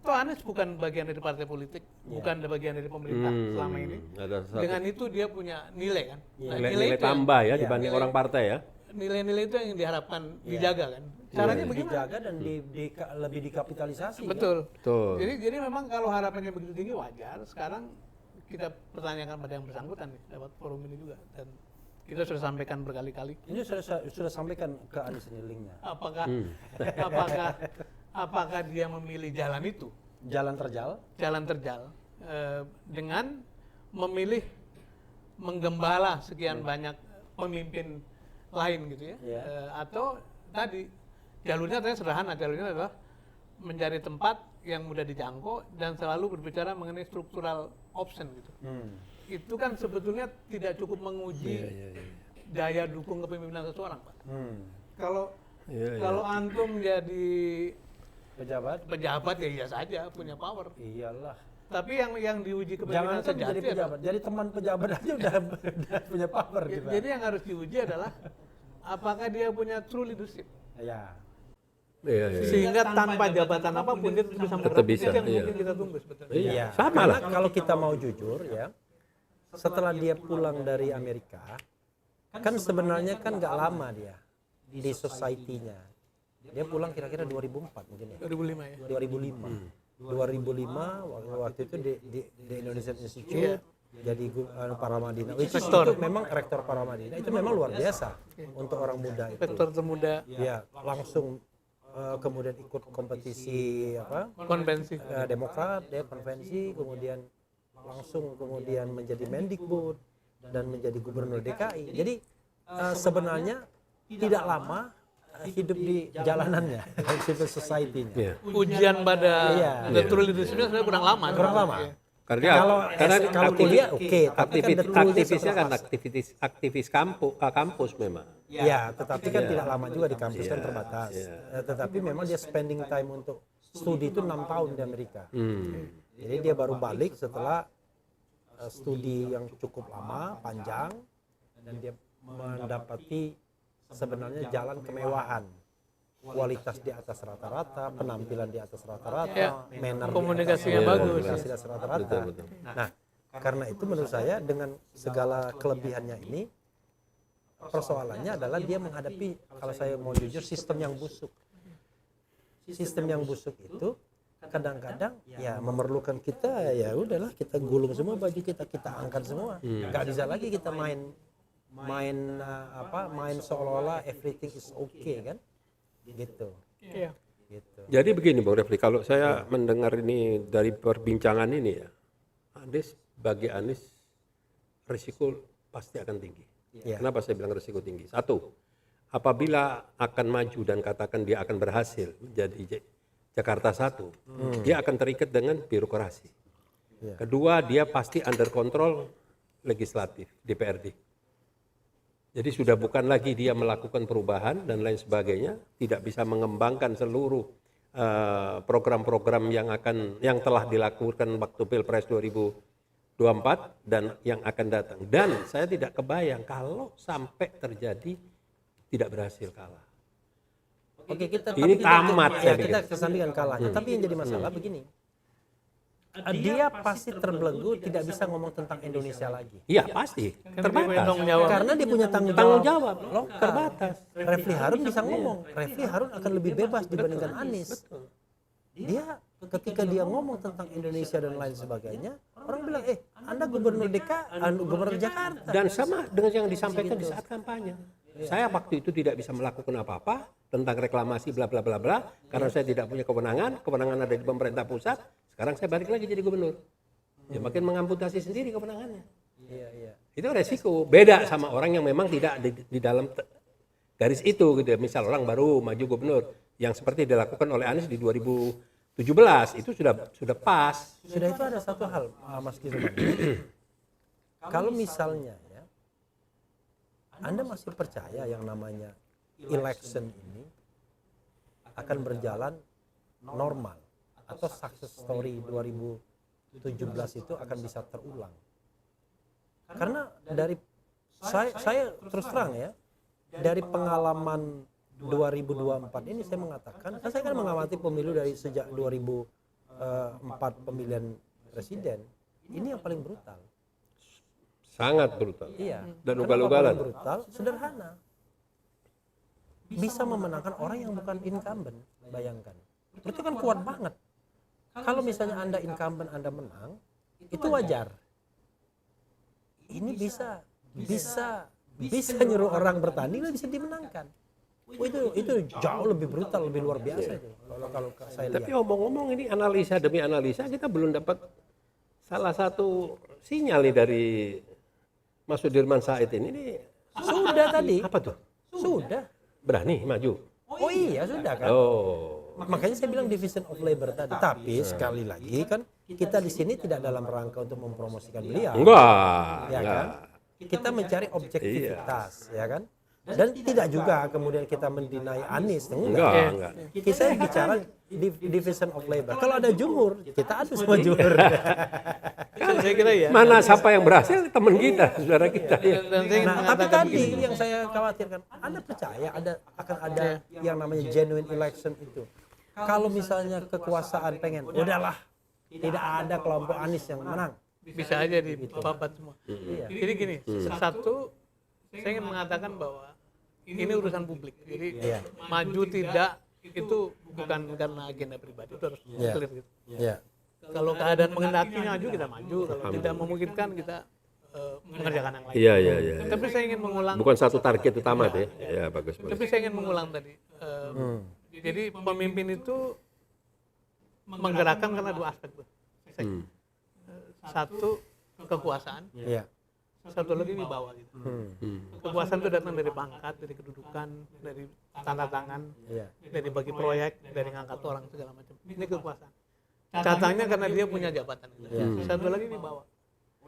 toh Anies bukan bagian dari partai politik, Iya. bukan bagian dari pemerintah selama ini. Ada satu Dengan itu dia punya nilai kan. Iya. Nah, nilai itu yang- tambah ya Iya. dibanding orang partai ya. nilai-nilai itu yang diharapkan Iya. dijaga kan. Caranya Iya. bagaimana? Dijaga dan lebih dikapitalisasi. kan? Betul. Betul. Jadi memang kalau harapannya begitu tinggi wajar. Sekarang kita pertanyakan pada yang bersangkutan nih lewat forum ini juga dan kita sudah sampaikan berkali-kali. Ini sudah sampaikan ke Anies ini linknya. Apakah Hmm. apakah dia memilih jalan itu, Jalan terjal. jalan terjal dengan memilih menggembala sekian banyak pemimpin lain gitu ya, Iya. atau tadi jalurnya ternyata sederhana, jalurnya adalah mencari tempat yang mudah dijangkau dan selalu berbicara mengenai struktural option gitu. Itu kan sebetulnya tidak cukup menguji daya dukung kepemimpinan seseorang, Pak. Kalau Iya, iya. kalau antum jadi Pejabat. pejabat ya iya saja punya power. Iyalah. Tapi yang diuji Jangan kepemimpinan kan sejati jadi pejabat. adalah- Jadi teman pejabat aja udah punya power gitu. jadi yang harus diuji adalah apakah dia punya true leadership. Ya. Iya, iya. Sehingga tanpa jabatan apapun dia bisa Tetap menggerak. bisa, Itu yang iya. mungkin kita tunggu sebetulnya. Iya, sama Karena lah. kalau kita mau jujur ya, setelah dia pulang dari Amerika, kan sebenarnya kan nggak lama dia di society-nya. Dia pulang kira-kira 2004 mungkin ya. 2005 ya. 2005. 2005 waktu itu di Indonesian Institute Iya. jadi Paramadina. Itu Rektor. memang rektor Paramadina. Itu memang luar biasa untuk orang muda itu. Rektor termuda Ya, langsung kemudian ikut kompetisi konvensi. Demokrat ya konvensi, kemudian langsung kemudian menjadi Mendikbud dan menjadi gubernur DKI. Jadi sebenarnya tidak lama hidup di jalanannya, civil society-nya. Iya. Ujian pada Iya. true leadership-nya sebenarnya kurang lama. Kurang lama. Iya. Karena Kalau kuliah oke, tapi kan the true aktivisnya kan terbatas. aktivis kampus memang. Ya, tetapi kan tidak lama juga di kampus kan terbatas. Iya. Tetapi memang dia spending time untuk studi itu 6 tahun di Amerika. Hmm. Jadi dia baru balik setelah studi yang cukup lama, panjang, dan dia mendapati sebenarnya jalan kemewahan. Kualitas di atas rata-rata, penampilan di atas rata-rata, Ya, manner komunikasinya di atas, bagus. komunikasi di atas rata-rata. Betul, betul. Nah, Karena itu menurut saya dengan segala kelebihannya ini, persoalannya adalah dia menghadapi, kalau saya mau jujur, sistem yang busuk. Sistem yang busuk itu kadang-kadang ya memerlukan kita, ya udahlah kita gulung semua baju kita angkat semua. Nggak bisa lagi kita main seolah-olah everything is okay kan, gitu. Iya. Gitu. Jadi begini Bang Refli, kalau saya mendengar ini dari perbincangan ini ya, bagi Anies risiko pasti akan tinggi. Ya. Kenapa saya bilang risiko tinggi? Satu, apabila akan maju dan katakan dia akan berhasil menjadi Jakarta 1, dia akan terikat dengan birokrasi. Ya. Kedua, dia pasti under kontrol legislatif, DPRD. Jadi sudah bukan lagi dia melakukan perubahan dan lain sebagainya, tidak bisa mengembangkan seluruh program-program yang telah dilakukan waktu Pilpres 2024 dan yang akan datang. Dan saya tidak kebayang kalau sampai terjadi tidak berhasil kalah. Oke, Ini tamat, saya kita pikir. kesampingkan kalahnya. Tapi yang jadi masalah begini. Dia pasti terbelenggu, tidak bisa ngomong tentang Indonesia lagi. Iya pasti, terbatas. Karena dia punya tanggung jawab lokal. terbatas. Refli Harun bisa ngomong. Refli Harun akan lebih bebas dibandingkan Anies. Dia ketika dia ngomong tentang Indonesia dan lain sebagainya, orang bilang, Anda gubernur DKI, gubernur Jakarta. Dan sama dengan yang disampaikan di saat kampanye. Saya waktu itu tidak bisa melakukan apa-apa tentang reklamasi bla bla bla bla karena saya tidak punya kewenangan ada di pemerintah pusat. Sekarang saya balik lagi jadi gubernur. Ya makin mengamputasi sendiri kewenangannya. Iya. Itu resiko. Beda sama orang yang memang tidak di dalam garis itu gitu. Misal orang baru maju gubernur yang seperti dilakukan oleh Anies di 2017 itu sudah pas. Sudah itu ada satu hal, Mas Kirman. Kalau misalnya ya, Anda masih percaya yang namanya election ini akan berjalan normal atau success story 2017 itu akan bisa terulang? Karena dari saya terus terang ya, dari pengalaman 2024 ini saya mengatakan, saya kan mengamati pemilu dari sejak 2004 pemilihan presiden, ini yang paling brutal. Sangat brutal. Iya. Dan Kenapa ugal-ugalan. paling brutal? Sederhana. Bisa memenangkan orang yang bukan incumbent, bayangkan. Itu kan kuat banget. Kalau misalnya Anda incumbent, Anda menang, itu wajar. Ini bisa nyuruh orang bertanding dan bisa dimenangkan. Itu jauh lebih brutal, lebih luar biasa itu. Kalau saya lihat. Tapi omong-omong ini analisa demi analisa kita belum dapat salah satu sinyal nih dari Mas Sudirman Said ini. Sudah tadi. Apa tuh? Sudah. Berani maju. Oh iya, sudah kan. Makanya saya bilang division of labor tadi. Tapi sekali lagi kan kita di sini tidak dalam rangka untuk mempromosikan beliau. Enggak. Kan? Kita mencari objektivitas, ya kan? Dan tidak juga kemudian kita mendinai Anies, enggak. Kita bicara division of labor. Kalau ada jumhur, kita adu sama jumhur. Saya kira ya. Mana siapa yang berhasil? Teman kita, saudara kita. Ya. Tapi tadi yang saya khawatirkan, Anda percaya akan ada yang namanya genuine election itu? Kalau misalnya kekuasaan pengen, udahlah, tidak ada kelompok Anies yang menang. Bisa aja dipapat semua. Jadi gini, satu, saya ingin mengatakan bahwa ini urusan publik. Jadi maju tidak itu bukan karena agenda pribadi, itu harus clear gitu. Kalau keadaan menghendaki maju kita maju, kalau tidak memungkinkan kita mengerjakan yang lain. Iya. Tapi saya ingin mengulang. Bukan satu target utama ya. Ya bagus. Tapi saya ingin mengulang tadi. Jadi pemimpin itu menggerakkan karena dua aspek tuh. Satu kekuasaan. Satu lagi wibawa gitu. Kekuasaan itu datang dari pangkat, dari kedudukan, dari tanda tangan, dari bagi proyek, dari ngangkat orang segala macam. Ini kekuasaan. Catanya karena dia punya jabatan. Satu lagi wibawa.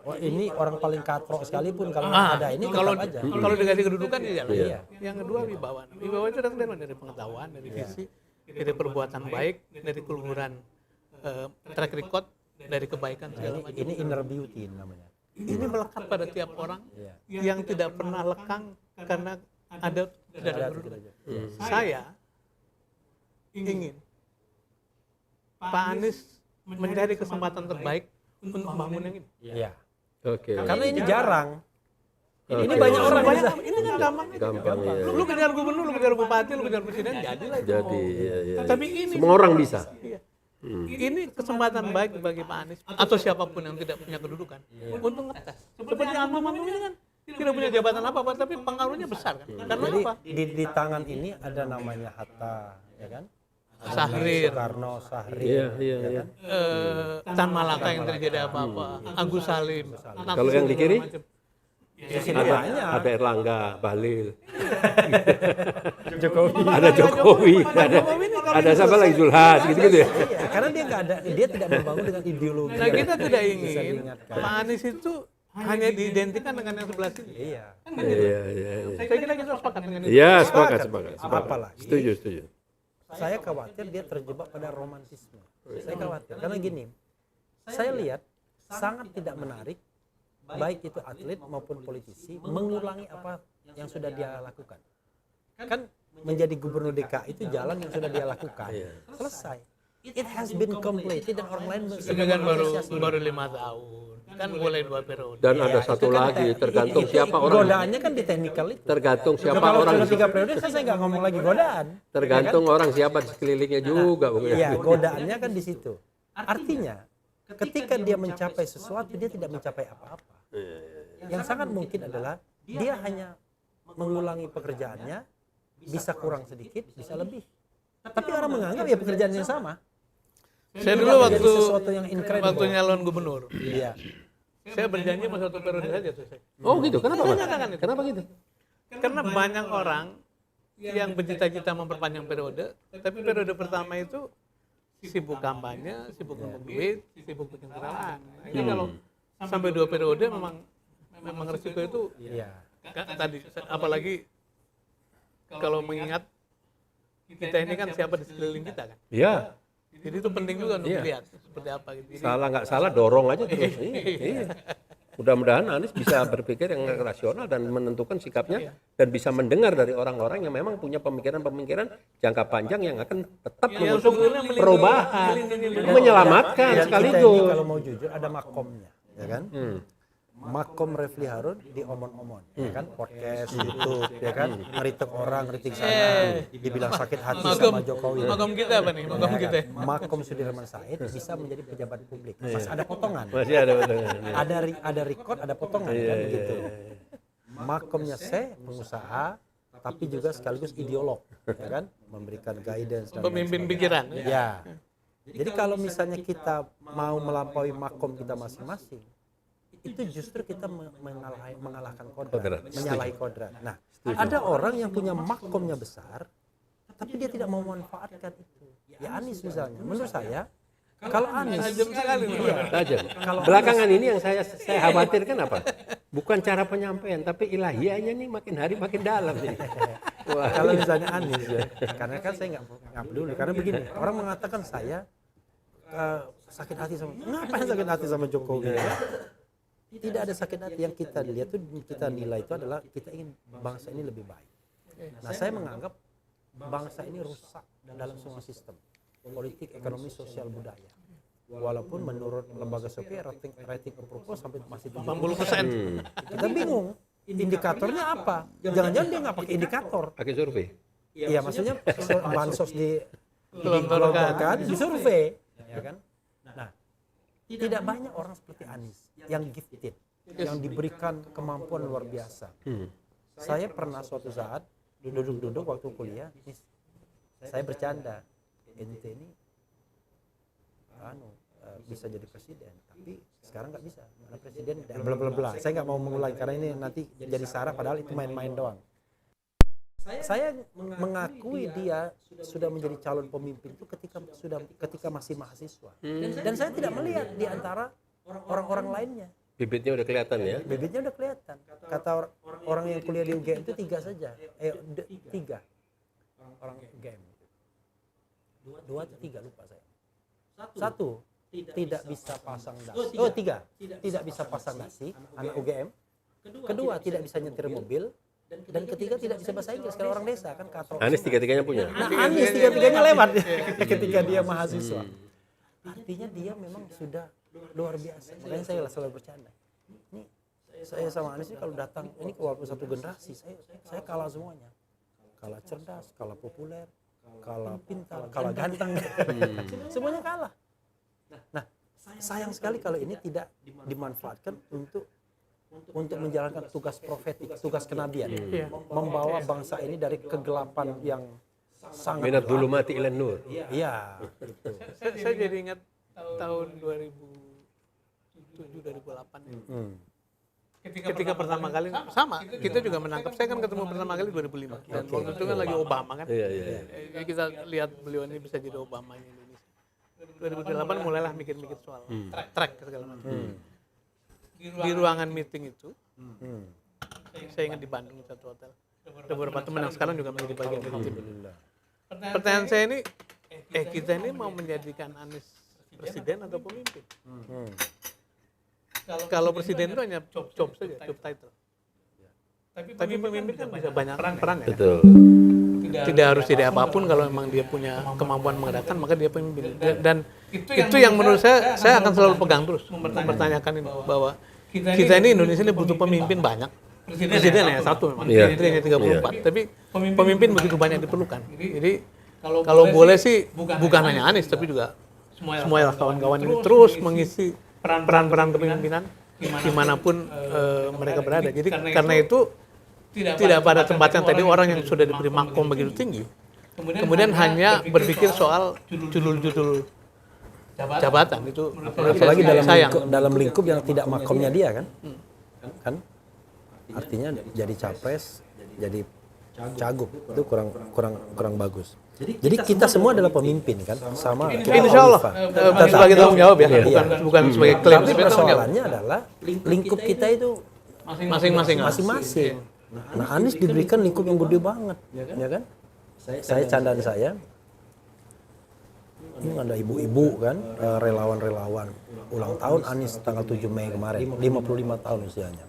Wah, ini orang paling katrok sekalipun kalau ada ini kalau aja. Kalau dikasih kedudukan ya jalan. Yang kedua wibawa. Wibawa itu datang dari pengetahuan, dari visi, dari perbuatan baik, dari keluhuran track record, dari kebaikan segala macam. Ini inner beauty namanya. Ini melekat pada tiap orang yang tidak pernah lekang karena tidak ada kedudukan. Saya ingin Pak Anies mencari kesempatan terbaik untuk membangun yang ini. Oke. Karena ini jarang. Ini Oke. banyak orang Banyak, bisa. ini kan gampang. Gampang ya. Lu kejar gubernur, lu kejar bupati, lu kejar presiden, jadilah itu. Jadi iya. Tapi ini Semua orang bisa. Iya. Ini kesempatan baik bagi Pak Anies atau siapapun yang tidak punya kedudukan untuk ngetes. Seperti Antum ini kan tidak punya jabatan apa-apa, tapi pengaruhnya besar kan. Karena Jadi apa? di tangan ini ada namanya Hatta, ya kan? Syahrir, Soekarno, Syahrir, Iya. ya kan? Tan Malaka yang terjadi apa-apa, Agus Salim. Kalau yang di kiri? Di sini banyak. Ada Erlangga, Bahlil, Jokowi. ada Jokowi, ada siapa lagi Zulhas, gitu-gitu ya. Iya, karena dia tidak membangun dengan ideologi. Nah kita tidak Bisa ingin diingatkan. Pak Anies itu hanya diidentikan dengan yang sebelah sini. Iya. Iya. Saya kira kita sepakat dengan itu. Iya, sepakat. Apalagi. Setuju. Saya khawatir dia terjebak pada romantisme. Saya khawatir karena gini, saya lihat sangat tidak menarik baik itu atlet maupun politisi mengulangi apa yang sudah dia lakukan. Kan menjadi gubernur DKI itu jalan yang sudah dia lakukan. Selesai. It has been completed dan orang lain Tapi kan baru 5 tahun, kan boleh 2 periode. Dan ada satu lagi, tergantung siapa orang. Godaannya kan di technical itu. Tergantung siapa Kalau orang. sudah 3 periode saya nggak ngomong lagi godaan. Tergantung orang siapa di sekelilingnya juga, Bung. Iya, godaannya kan di situ. Artinya, ketika dia mencapai sesuatu, dia tidak mencapai apa-apa. Yang sangat mungkin adalah dia hanya mengulangi pekerjaannya, bisa kurang sedikit, bisa lebih. Tapi orang menganggap ya pekerjaannya sama. Saya dulu Jadi waktu sesuatu yang incredible. nyalon gubernur, Iya. saya berjanji mau 1 periode saja tuh saya. Oh gitu, kenapa Mas? Tanyakan itu. Kenapa gitu? Karena banyak orang yang bercita-cita memperpanjang periode, tapi periode pertama itu sibuk kampanye, sibuk ngumpul duit, sibuk bikin kesalahan. Jadi kalau sampai 2 periode memang resiko itu Iya. tadi, apalagi kalau mengingat kita ini kan siapa di sekeliling kita kan. Iya. Jadi itu penting juga untuk dilihat seperti apa gitu. Jadi, Salah nggak salah dorong aja terus. Iya. Mudah-mudahan Anies bisa berpikir yang rasional dan menentukan sikapnya dan bisa mendengar dari orang-orang yang memang punya pemikiran-pemikiran jangka panjang yang akan tetap yang mengusung sebetulnya melindungi- perubahan, melindungi- menyelamatkan Dan kita ini sekaligus. kalau mau jujur ada makomnya, ya kan? Makom Refli Harun di omon-omon, ya kan? Podcast, YouTube, ya kan? Ngeritik orang, ngeritik sana, dibilang sakit hati sama Jokowi. Magom kita apa nih? Magom Ya kita. kan? Makom Sudirman Said bisa menjadi pejabat publik. Mas ada potongan. Masih ada betul. Ada record, ada potongan kan begitu. Makomnya saya pengusaha tapi juga sekaligus ideolog, ya kan? Memberikan guidance dan Pemimpin pikiran. ya. Jadi kalau misalnya kita mau melampaui makom kita masing-masing, itu justru kita mengalahkan kodrat, Kodrat, menyalahi kodrat. Nah, ada orang yang punya makomnya besar, tapi dia tidak mau memanfaatkan itu. Ya Anies misalnya, menurut saya, kalau Anies, Tajam sekali. iya, Tajam. Kalau Belakangan ini yang saya khawatirkan apa? Bukan cara penyampaian, tapi ilahiyahnya nih makin hari makin dalam ini. Wah, kalau misalnya Anies ya, karena kan saya nggak peduli, karena begini, orang mengatakan saya sakit hati sama, ngapain sakit hati sama Jokowi? Ya? Tidak ada sakit hati, yang kita lihat tuh kita nilai itu adalah kita ingin bangsa ini lebih baik. Nah saya menganggap bangsa ini rusak dalam semua sistem politik, ekonomi, sosial, budaya. Walaupun menurut lembaga survei rating approval sampai masih 80%. kita bingung indikatornya apa? Jangan-jangan dia nggak pakai indikator? pakai survei. Iya maksudnya bansos digelontorkan di survei, ya kan? Nah, tidak banyak orang seperti Anies yang gifted, yang diberikan kemampuan luar biasa. Saya pernah suatu saat duduk-duduk waktu kuliah, saya bercanda, ente ini bisa jadi presiden, tapi sekarang nggak bisa, karena presiden bla bla bla. Saya nggak mau mengulangi karena ini nanti jadi sara, padahal itu main-main doang. Saya mengakui dia sudah menjadi calon pemimpin itu ketika masih mahasiswa. Dan saya tidak melihat di antara orang-orang lainnya. Bibitnya udah kelihatan ya. Bibitnya udah kelihatan. Kata orang yang kuliah di UGM itu 3 saja. 3 orang UGM. 2 atau 3 lupa saya. 1 tidak bisa pasang dasi. 3 tidak bisa pasang dasi anak UGM. Kedua tidak bisa nyetir mobil. Dan ketiga tidak bisa bahasa Inggris kalau orang desa kan kata. Anies tiga-tiganya punya. Nah, Anies tiga-tiganya lewat ketika dia mahasiswa. Artinya dia memang sudah luar biasa. Makanya saya selalu bercanda. Ini saya sama Anies ini kalau datang, ini walaupun satu generasi, saya kalah semuanya. Kalah cerdas, kalah populer, kalah pintar, kalah ganteng. Semuanya kalah. Nah, sayang sekali kalau ini tidak dimanfaatkan untuk menjalankan tugas profetik, tugas kenabian. Membawa bangsa ini dari kegelapan yang sangat Minat dulu mati ilan nur. Iya. Gitu. Saya jadi ingat tahun 2007 2008 ya. Ketika pertama kali sama kita juga menangkap, saya kan ketemu pertama kali 2005 dan waktu itu kan lagi Obama kan. Iya. Jadi kita lihat beliau ini bisa jadi Obama Indonesia. 2008 mulailah mikir-mikir soal track segala macam. Di ruangan meeting itu, saya ingat di Bandung di satu hotel. Ada beberapa teman yang sekarang juga menjadi bagian dari tim. Pertanyaan saya ini, kita ini mau menjadikan Anies presiden atau pemimpin? Kalau presiden itu hanya job saja, job title. Tapi pemimpin kan bisa banyak peran ya. Betul. Tidak harus jadi apapun, kalau memang dia punya kemampuan menggerakkan maka dia pemimpin. Dan itu yang menurut saya akan selalu pegang terus, mempertanyakan ini, bahwa kita ini Indonesia ini butuh pemimpin banyak. Presiden hanya satu memang, menteri hanya 34, tapi pemimpin begitu banyak diperlukan. Jadi kalau boleh sih bukan hanya Anies, tapi juga semua kawan-kawan ini terus mengisi peran-peran kepemimpinan dimanapun mereka berada. Jadi karena itu tidak pada tempatnya tadi orang yang sudah diberi makom begitu tinggi, kemudian hanya berpikir soal judul-judul jabatan itu. Apalagi dalam lingkup yang tidak makomnya dia kan, kan artinya jadi capres, jadi cagup itu kurang bagus. Jadi kita semua adalah pemimpin kan, sama Insya Allah sebagai tanggung jawab ya, bukan sebagai klaim. Tapi persoalannya adalah lingkup kita itu masing-masing. Nah, Anies diberikan lingkup yang gede banget, ya kan? Saya candaan saya, ini ada ibu-ibu kan, relawan-relawan ulang tahun Anies tanggal 7 Mei kemarin, 55 tahun usianya.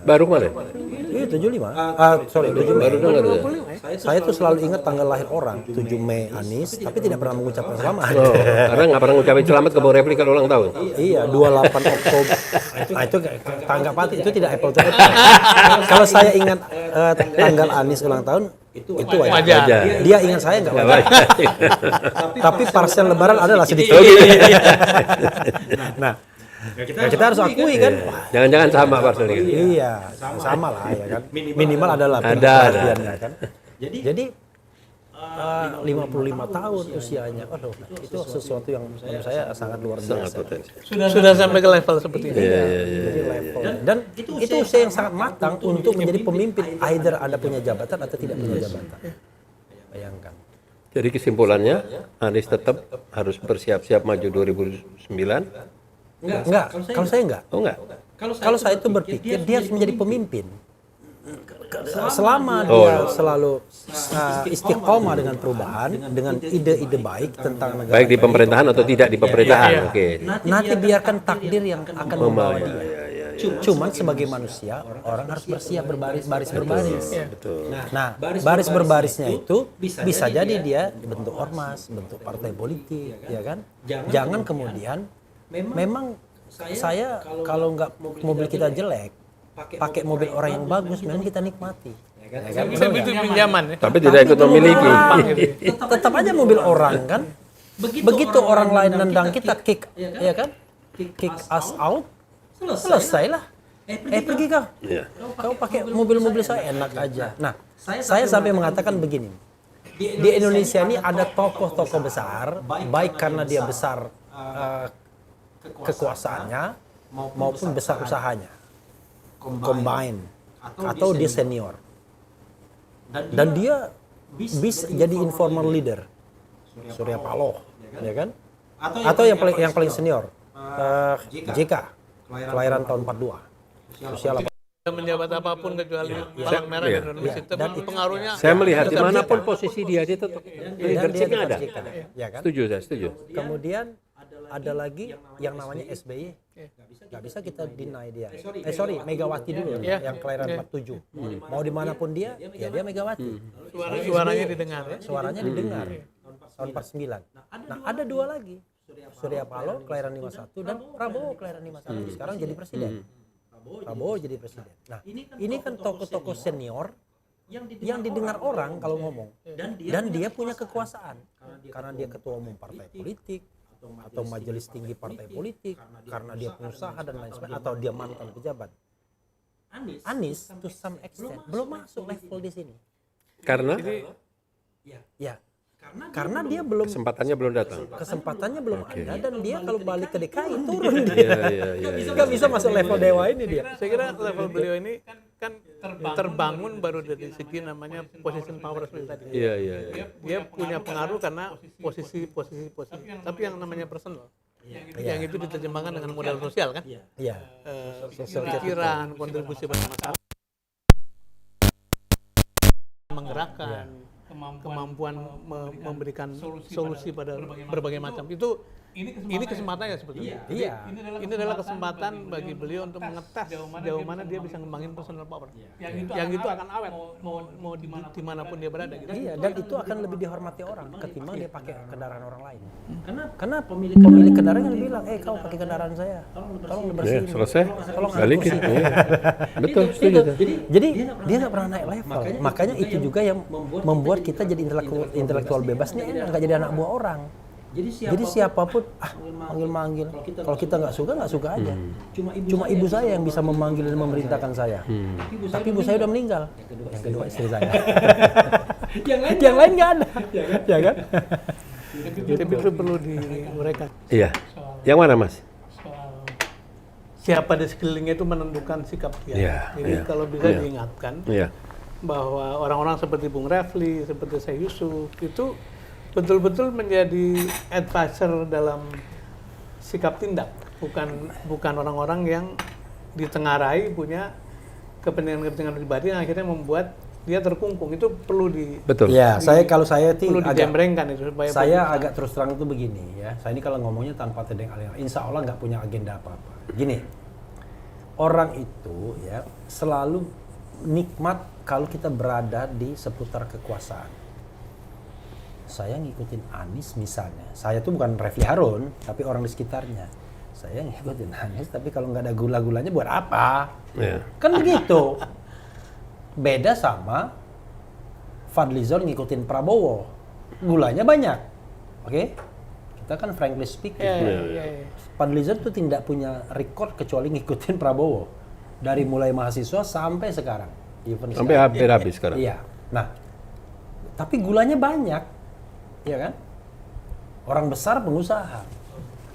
Baru kemarin? Iya 75. 7 Mei. Saya tuh selalu ingat tanggal lahir orang, 7 Mei Anies, tapi tidak pernah mengucapkan selamat. Oh, karena nggak pernah ngucapin selamat ke bawah replika ulang tahun. Iya, 28 Oktober. Nah, itu tanggal pasti itu tidak apple to apple. Kalau saya ingat tanggal Anies ulang tahun, itu wajar. Dia ingat saya nggak wajar. Tapi parcel lebaran adalah sedikit. Nah, kita harus akui kan. Jangan-jangan sama parcel gitu. Iya, sama lah ya kan. Minimal adalah Ada. kan. Jadi 55 tahun usianya. Aduh, itu sesuatu yang menurut saya sangat luar biasa. Sudah sampai ke level seperti ini. Jadi level. Dan itu usia yang sangat matang untuk menjadi pemimpin. Either Anda punya jabatan atau tidak punya jabatan. Bayangkan. Jadi kesimpulannya, Anies tetap harus bersiap-siap maju 2009. Enggak, kalau saya enggak. Oh enggak? Kalau saya itu berpikir dia harus menjadi pemimpin. Selama dia selalu istiqomah dengan perubahan, dengan ide-ide baik tentang negara. Baik di pemerintahan atau tidak di pemerintahan. Oke. Nanti biarkan takdir yang akan membawa dia. Cuman sebagai manusia, orang harus bersiap berbaris. Nah, baris berbarisnya itu bisa jadi dia bentuk ormas, bentuk partai politik, ya kan? Jangan kemudian memang saya kalau nggak mobil kita jelek, pakai mobil orang yang bagus, memang kita nikmati. Ya kan? Itu pinjaman ya. Tapi tidak ikut memiliki. Tetap aja mobil orang kan. Begitu orang lain nendang kita kick, ya kan? Kick us out, selesailah. Pergi kau. Kau pakai mobil-mobil saya enak aja. Nah, saya sampai mengatakan begini. Di Indonesia ini ada tokoh-tokoh besar, baik karena dia besar kekuasaannya maupun besar usahanya, combine, atau dia senior, dan dia bisa jadi informal leader, Surya Paloh, ya kan? Atau yang paling senior, JK, kelahiran tahun 42, usia 8. Menjabat apapun kecuali palang merah di Indonesia, tapi pengaruhnya. Saya melihat dimanapun posisi dia tetap leadershipnya ada. Ya kan? Setuju. Kemudian ada lagi yang namanya SBY, nggak bisa kita deny dia. Megawati dulu, yang kelahiran 47. Mau dimanapun dia, ya dia Megawati. Suaranya didengar ya. Suaranya didengar. Tahun 49. Nah, ada dua lagi. Surya Paloh kelahiran 51 dan Prabowo kelahiran 51. Sekarang jadi presiden. Prabowo jadi presiden. Nah, ini kan tokoh-tokoh senior yang didengar orang kalau ngomong. Dan dia punya kekuasaan. Karena dia ketua umum partai politik, atau majelis tinggi partai politik, karena dia pengusaha dan lain sebagainya, atau dia mantan pejabat. Anies to some extent belum masuk level di sini. Karena Ya, karena dia belum kesempatannya belum datang. kesempatannya belum Oke. ada, dan dia kalau balik ke DKI turun dia. Iya. Nggak bisa masuk level dewa ini dia. Saya kira level beliau ini kan terbangun baru dari segi namanya position power seperti tadi. Iya. Dia punya pengaruh karena posisi. Tapi yang namanya personal, yang itu diterjemahkan dengan modal sosial kan, Iya. pikiran, kontribusi pada masyarakat, menggerakkan, kemampuan memberikan solusi pada berbagai macam itu. Ini kesempatannya sebetulnya. Iya. Ini adalah kesempatan bagi beliau untuk mengetes sejauh mana dia bisa ngembangin personal power. Yang itu akan awet mau dimanapun dia berada. Gitu. Iya, dan itu akan lebih dihormati orang ketimbang dia pakai kendaraan orang lain. Karena pemilik kendaraan yang bilang, kau pakai kendaraan saya, tolong bersihin. Selesai. Tolong Balikin. angkat kursi. Iya. Betul, setuju. Jadi dia nggak pernah naik level. Makanya itu juga yang membuat kita jadi intelektual bebas nih enak, nggak jadi anak buah orang. Jadi siapapun manggil. Kalau kita nggak suka aja. Cuma ibu saya yang bisa memanggil dan memerintahkan saya. Tapi ibu saya udah meninggal. Yang kedua istri saya. yang lain nggak ada. Ya kan? Tapi itu perlu diuraikan. Iya. Yang mana, Mas? Soal siapa di sekelilingnya itu menentukan sikap dia. Iya, Jadi iya. kalau bisa Iya. diingatkan Iya. bahwa orang-orang seperti Bung Refli, seperti saya Yusuf itu betul-betul menjadi advisor dalam sikap tindak, bukan orang-orang yang ditengarai punya kepentingan pribadi yang akhirnya membuat dia terkungkung. Itu perlu Betul. Ya, kalau saya perlu dijembrengkan itu supaya saya agak terus terang itu begini ya. Saya ini kalau ngomongnya tanpa tedeng alih, insya Allah nggak punya agenda apa-apa. Gini, orang itu ya selalu nikmat kalau kita berada di seputar kekuasaan. Saya ngikutin Anies misalnya. Saya tuh bukan Refli Harun, tapi orang di sekitarnya. Saya ngikutin Anies, tapi kalau nggak ada gula-gulanya buat apa? Iya. Kan begitu. Beda sama Fadlizon ngikutin Prabowo. Gulanya banyak. Oke? Kita kan frankly speaking. ya. Fadlizon tuh tidak punya record kecuali ngikutin Prabowo. Dari mulai mahasiswa sampai sekarang. Even Sampai sekarang. habis sekarang. Iya. Nah, tapi gulanya banyak. Iya kan? Orang besar pengusaha.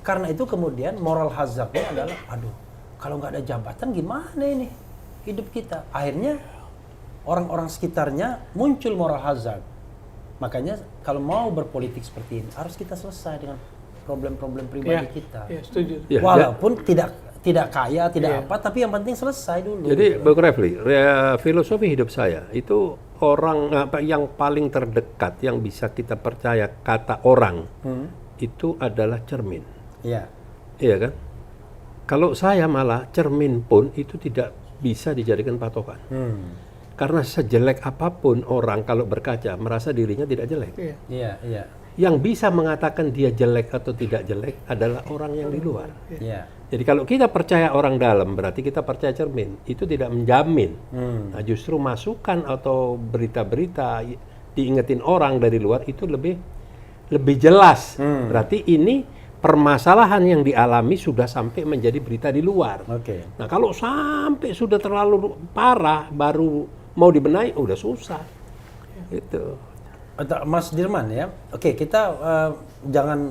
Karena itu kemudian moral hazardnya adalah, aduh, kalau nggak ada jabatan gimana ini hidup kita? Akhirnya orang-orang sekitarnya muncul moral hazard. Makanya kalau mau berpolitik seperti ini, harus kita selesai dengan problem-problem pribadi kita. Ya, setuju. Ya, Walaupun tidak kaya, tidak apa, tapi yang penting selesai dulu. Jadi, Bung Refli, filosofi hidup saya itu orang yang paling terdekat yang bisa kita percaya kata orang itu adalah cermin. Iya. Iya kan? Kalau saya malah cermin pun itu tidak bisa dijadikan patokan. Karena sejelek apapun orang kalau berkaca merasa dirinya tidak jelek. Iya. Yang bisa mengatakan dia jelek atau tidak jelek adalah orang yang di luar. Iya. Jadi kalau kita percaya orang dalam, berarti kita percaya cermin. Itu tidak menjamin. Nah, justru masukan atau berita-berita diingetin orang dari luar itu lebih jelas. Berarti ini permasalahan yang dialami sudah sampai menjadi berita di luar. Oke. Nah, kalau sampai sudah terlalu parah, baru mau dibenahi, udah susah. Gitu. Mas Dirman ya. Oke, kita jangan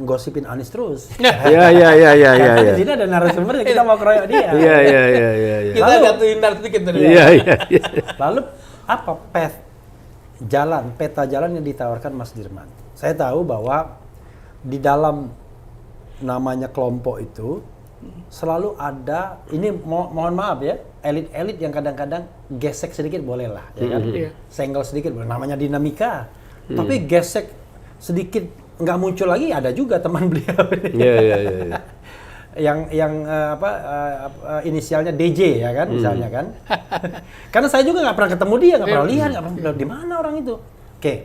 gosipin Anies terus. Iya. Karena di sini ada narasumber kita mau keroyok dia. Iya. Kita agak hindar sedikit tadi. Iya. Lalu apa peta jalan yang ditawarkan Mas Dirman? Saya tahu bahwa di dalam namanya kelompok itu selalu ada, ini mohon maaf ya, elit-elit yang kadang-kadang gesek sedikit boleh lah, ya kan? Senggol sedikit boleh, namanya dinamika. Tapi gesek sedikit nggak muncul lagi ada juga teman beliau. Iya. yang inisialnya DJ ya kan misalnya kan. Karena saya juga nggak pernah ketemu dia, nggak pernah lihat, nggak pernah bilang di mana orang itu. Oke.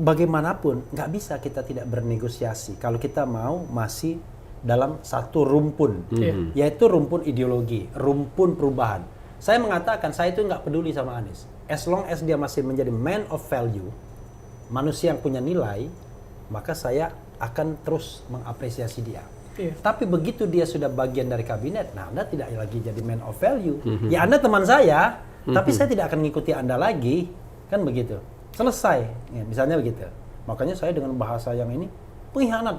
Bagaimanapun nggak bisa kita tidak bernegosiasi kalau kita mau masih dalam satu rumpun, yaitu rumpun ideologi, rumpun perubahan. Saya mengatakan saya itu nggak peduli sama Anies, as long as dia masih menjadi man of value, manusia yang punya nilai, maka saya akan terus mengapresiasi dia. Tapi begitu dia sudah bagian dari kabinet, nah Anda tidak lagi jadi man of value. Ya Anda teman saya, tapi saya tidak akan mengikuti Anda lagi, kan begitu. Selesai, ya, misalnya begitu. Makanya saya dengan bahasa yang ini pengkhianat.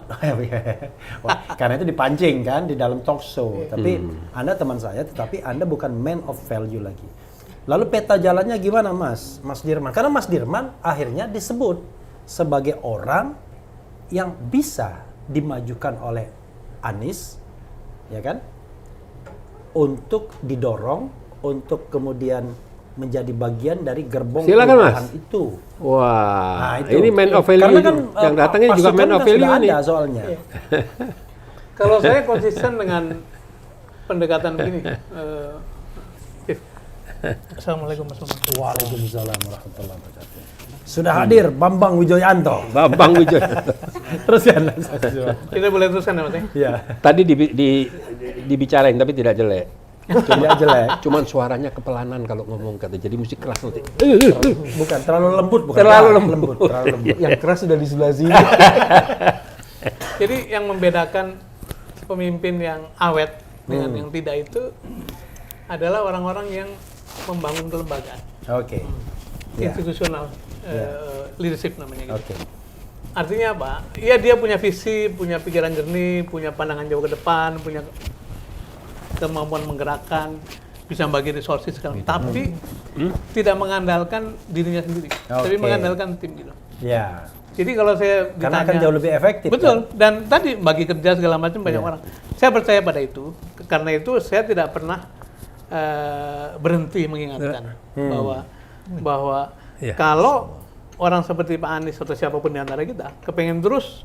Wah, karena itu dipancing kan di dalam talk show. Tapi Anda teman saya, tetapi Anda bukan man of value lagi. Lalu peta jalannya gimana Mas Dirman? Karena Mas Dirman akhirnya disebut sebagai orang yang bisa dimajukan oleh Anies, ya kan? Untuk didorong, untuk kemudian menjadi bagian dari gerbong perubahan itu. Wah, nah, itu. ini man of value. Karena kan yang datangnya juga man of value nih. Ada soalnya. Kalau saya konsisten dengan pendekatan begini. Assalamualaikum warahmatullahi wabarakatuh. Waalaikumsalam warahmatullahi wabarakatuh. Sudah hadir Bambang Wijoyanto. Bambang Wijoyanto. Teruskan. Kita boleh teruskan ya Mas? Iya. Tadi dibicarain tapi tidak jelek. Tidak jelek. Cuman suaranya kepelanan kalau ngomong kata. Jadi mesti keras nanti. Bukan terlalu lembut, bukan. Terlalu lembut. Terlalu lembut. Yang keras sudah di sebelah sini. Jadi yang membedakan pemimpin yang awet dengan yang tidak itu adalah orang-orang yang membangun kelembagaan. Oke. Institusional leadership namanya gitu. Oke. Artinya apa? Ya dia punya visi, punya pikiran jernih, punya pandangan jauh ke depan, punya kemampuan menggerakkan, bisa bagi resources segala macam. Tapi tidak mengandalkan dirinya sendiri, tapi mengandalkan tim gitu. Ya. Jadi kalau saya ditanya, karena akan jauh lebih efektif. Betul. Kan? Dan tadi bagi kerja segala macam banyak orang. Saya percaya pada itu. Karena itu saya tidak pernah berhenti mengingatkan bahwa kalau orang seperti Pak Anies atau siapapun di antara kita kepengen terus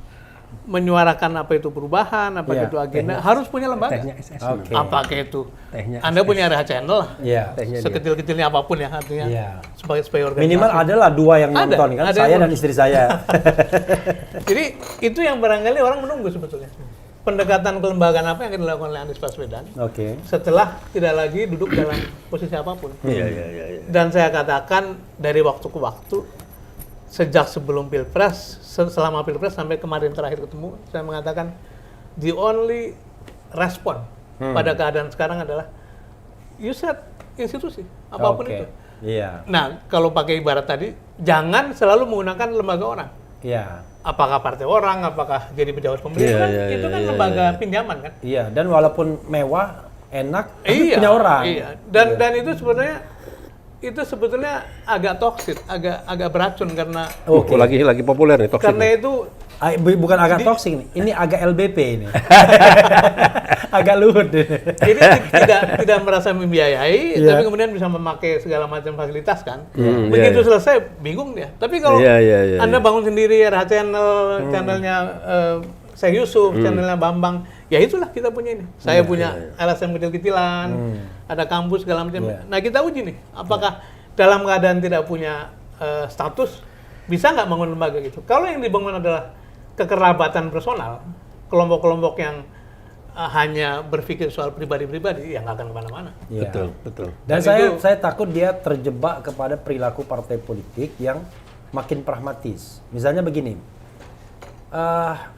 menyuarakan apa itu perubahan, apa itu agenda, harus punya lembaga. Apakah itu Anda punya RH channel lah, sekecil-kecilnya apapun ya artinya, sebagai organisasi. Minimal adalah 2 yang nonton kan, saya dan istri saya. Jadi itu yang barangkali orang menunggu sebetulnya. Pendekatan kelembagaan apa yang akan dilakukan oleh Anies Baswedan setelah tidak lagi duduk dalam posisi apapun. Dan saya katakan dari waktu ke waktu, sejak sebelum Pilpres, selama Pilpres sampai kemarin terakhir ketemu, saya mengatakan the only respon pada keadaan sekarang adalah you set institusi apapun itu. Nah, kalau pakai ibarat tadi, jangan selalu menggunakan lembaga orang. Apakah partai orang, apakah jadi pejabat pemerintah, itu kan lembaga pinjaman kan? Iya, dan walaupun mewah, enak, tapi punya orang. Dan itu sebetulnya agak toksik, agak beracun karena lagi populer nih toksik. Karena itu bukan agak toksik nih, ini agak LBP ini. Agak luhut. Jadi tidak merasa membiayai, tapi kemudian bisa memakai segala macam fasilitas kan. Begitu selesai bingung dia. Tapi kalau Anda bangun sendiri RH channel, channelnya Syekh Yusuf, channelnya Bambang, ya itulah kita punya ini. Saya punya LSM kecil-kecilan, ada kampus segala macam. Nah kita uji nih, apakah dalam keadaan tidak punya status bisa nggak bangun lembaga gitu? Kalau yang dibangun adalah kekerabatan personal, kelompok-kelompok yang hanya berpikir soal pribadi-pribadi, ya nggak akan kemana-mana. Betul. Dan saya takut dia terjebak kepada perilaku partai politik yang makin pragmatis. Misalnya begini,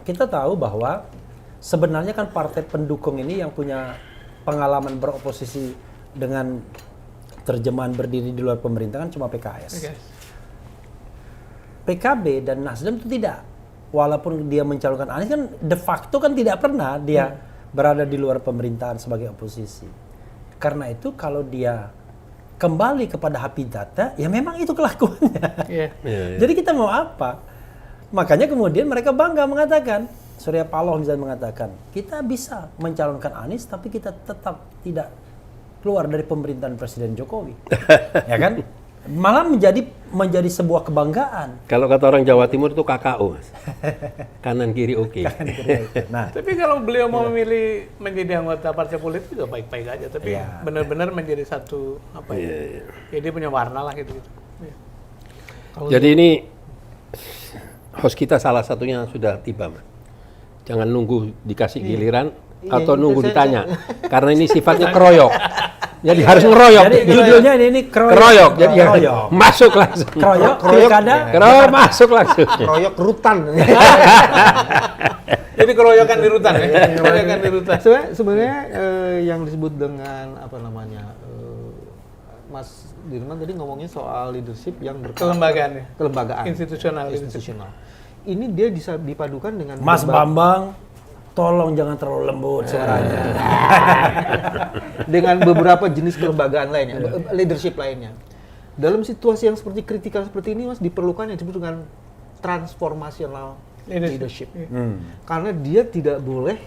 kita tahu bahwa sebenarnya kan partai pendukung ini yang punya pengalaman beroposisi dengan terjemahan berdiri di luar pemerintahan cuma PKS. PKB dan Nasdem itu tidak. Walaupun dia mencalonkan Anies kan de facto kan tidak pernah dia berada di luar pemerintahan sebagai oposisi. Karena itu kalau dia kembali kepada habitatnya, ya memang itu kelakuannya. Jadi kita mau apa? Makanya kemudian mereka bangga mengatakan, Surya Paloh misalnya mengatakan, kita bisa mencalonkan Anies tapi kita tetap tidak keluar dari pemerintahan Presiden Jokowi. Ya kan? Malah menjadi sebuah kebanggaan. Kalau kata orang Jawa Timur itu KKO, Mas. Kanan kiri oke. Nah, tapi kalau beliau mau memilih menjadi anggota partai politik juga baik-baik aja, tapi benar-benar menjadi satu ya dia punya warna lah gitu. Jadi ini host kita salah satunya sudah tiba, Mas. Jangan nunggu dikasih giliran Iya, atau itu nunggu saya- ditanya. Karena ini sifatnya keroyok. Jadi harus ngeroyok. Jadi judulnya ini Keroyok. Jadi Keroyok. masuk langsung. Keroyok, Keroyok. pilkada. Keroyok masuk langsung. Royok rutan. Jadi keroyokan di rutan ya. Keroyokan di rutan. Sebenarnya yang disebut dengan apa namanya, Mas Dirman tadi ngomongnya soal leadership yang kelembagaan, Institusional. institusional. Ini dia bisa dipadukan dengan Mas Bambang, tolong jangan terlalu lembut suaranya. dengan beberapa jenis kelembagaan lainnya, leadership lainnya. Dalam situasi yang seperti kritikal seperti ini, Mas, diperlukan yang disebut dengan transformational leadership. Karena dia tidak boleh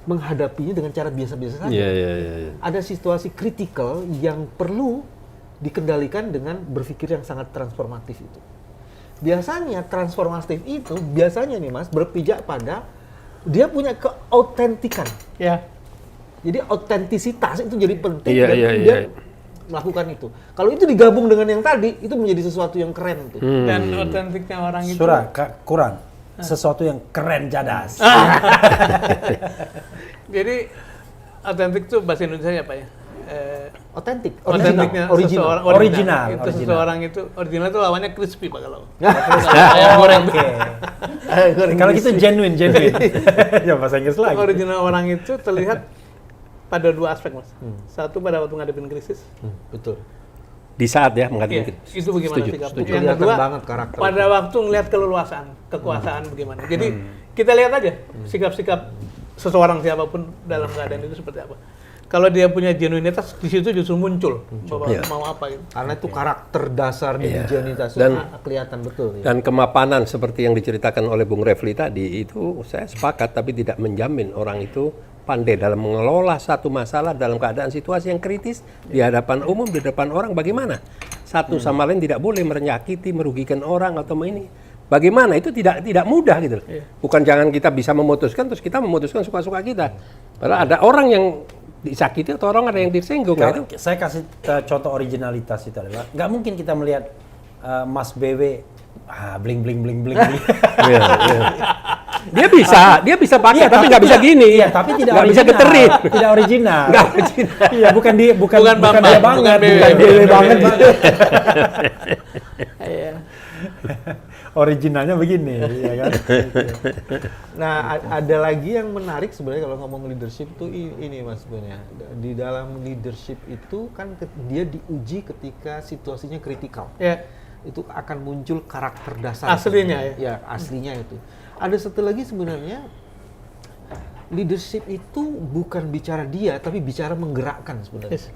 menghadapinya dengan cara biasa-biasa saja. Iya. Ada situasi kritikal yang perlu dikendalikan dengan berpikir yang sangat transformatif itu. Biasanya transformatif itu nih, Mas, berpijak pada dia punya keautentikan. Ya. Jadi autentisitas itu jadi penting Iya, dan iya, dia iya. melakukan itu. Kalau itu digabung dengan yang tadi, itu menjadi sesuatu yang keren tuh. Dan otentiknya orang itu. Kurang. Sesuatu yang keren cadas. Jadi otentik itu bahasa Indonesia apa ya? Otentik, Otentiknya original. seseorang. Original. Itu seseorang itu original itu lawannya crispy Pak kalau. Oh, goreng. oke. Kalau gitu genuine. Ya bahasa Inggris lagi. Original orang itu terlihat pada dua aspek, Mas. Satu pada waktu ngadepin krisis. Betul. Di saat ya Iya, menghadapi itu bagaimana Setuju, sikap. setuju. Yang Kelihatan kedua, banget karakter. pada waktu ngelihat keleluasaan, kekuasaan bagaimana. Jadi kita lihat aja sikap-sikap seseorang siapapun dalam keadaan itu seperti apa. Kalau dia punya genuinitas, di situ justru muncul bahwa Iya. mau apa gitu. Karena itu karakter dasar di Iya. genuinitas Dan- kelihatan betul. Ya. Dan kemapanan seperti yang diceritakan oleh Bung Refli tadi itu saya sepakat, tapi tidak menjamin orang itu pandai dalam mengelola satu masalah dalam keadaan situasi yang kritis di hadapan umum, di depan orang. Bagaimana satu sama lain tidak boleh menyakiti, merugikan orang atau ini. Bagaimana itu tidak mudah gitu. Bukan jangan kita bisa memutuskan terus kita memutuskan suka-suka kita. Padahal ada orang yang disakiti atau orang ada yang disinggung. Nah, itu Saya kasih contoh originalitas itu adalah nggak mungkin kita melihat Mas BW bling. Iya. Dia bisa pakai tapi nggak bisa gini. Iya, tapi tidak nggak bisa original. geterin. Tidak original. Nggak original. Iya, bukan dia Bambang, dia banget, BW. bukan BW banget. Iya. Originalnya begini, ya kan? Nah, ada lagi yang menarik sebenarnya kalau ngomong leadership tuh ini Mas sebenarnya. Di dalam leadership itu kan dia diuji ketika situasinya kritikal. Ya. Itu akan muncul karakter dasar. Aslinya ya? Ya, aslinya itu. Ada satu lagi sebenarnya leadership itu bukan bicara dia tapi bicara menggerakkan sebenarnya. Yes.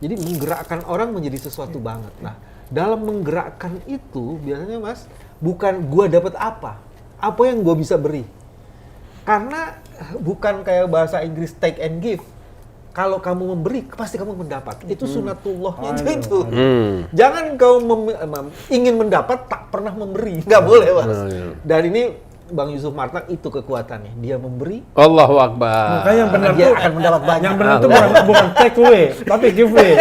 Jadi menggerakkan orang menjadi sesuatu banget. Nah, dalam menggerakkan itu biasanya Mas bukan gua dapat apa yang gua bisa beri. Karena bukan kayak bahasa Inggris take and give. Kalau kamu memberi, pasti kamu mendapat. Itu sunatullahnya itu. Jangan kau ingin mendapat, tak pernah memberi. Nggak boleh, Mas. Dan ini Bang Yusuf Martak itu kekuatannya. Dia memberi, Allahu Akbar. Makanya yang benar dia tuh akan mendapat banyak. Yang benar tuh bukan take away, tapi give away.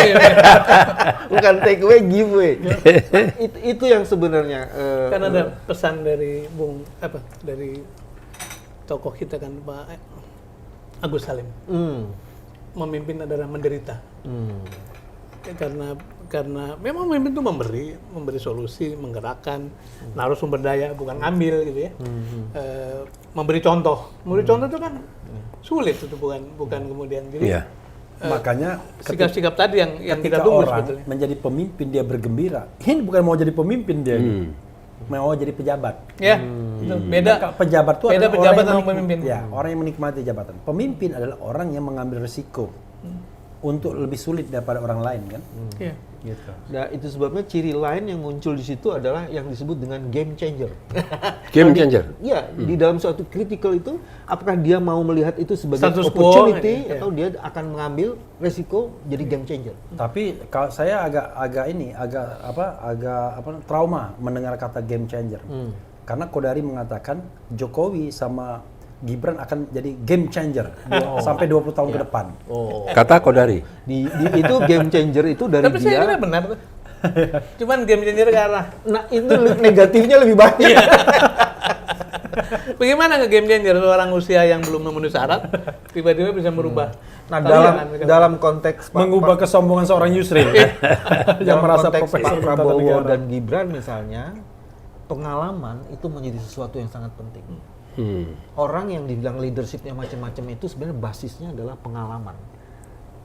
Bukan take away, give away. Itu yang sebenarnya. Kan ada pesan dari dari tokoh kita kan Pak Agus Salim. Memimpin adalah menderita. Karena memang memimpin itu memberi solusi, menggerakkan, naruh sumber daya, bukan ngambil gitu ya. Memberi contoh itu kan sulit itu bukan kemudian. Jadi Iya. Makanya sikap-sikap tadi yang kita ketika tunggu orang sebetulnya. menjadi pemimpin dia bergembira. Ini bukan mau jadi pemimpin dia, mau jadi pejabat. Ya, itu beda. Maka pejabat itu Beda adalah pejabat orang yang sama pemimpin. Ya, orang yang menikmati jabatan. Pemimpin adalah orang yang mengambil risiko untuk lebih sulit daripada orang lain kan. Iya. Gitu. Nah, itu sebabnya ciri lain yang muncul di situ adalah yang disebut dengan game changer. Game changer. Iya, di dalam suatu critical itu, apakah dia mau melihat itu sebagai Status quo, opportunity iya. atau dia akan mengambil resiko jadi game changer. Tapi kalau saya agak trauma mendengar kata game changer. Karena Kodari mengatakan Jokowi sama Gibran akan jadi game changer sampai 20 tahun ke depan. Kata Kodari. Itu game changer itu dari Tapi saya kira dia. benar tuh. Cuman game changer ke arah Nah, itu negatifnya lebih banyak. Bagaimana nge-game changer seorang usia yang belum memenuhi syarat tiba-tiba bisa merubah? Nah, Tapi dalam konteks Mengubah kesombongan seorang Yusril yang dalam merasa konteks profesor Pak tata Prabowo negara. dan Gibran misalnya, pengalaman itu menjadi sesuatu yang sangat penting. Orang yang dibilang leadershipnya macam-macam itu sebenarnya basisnya adalah pengalaman.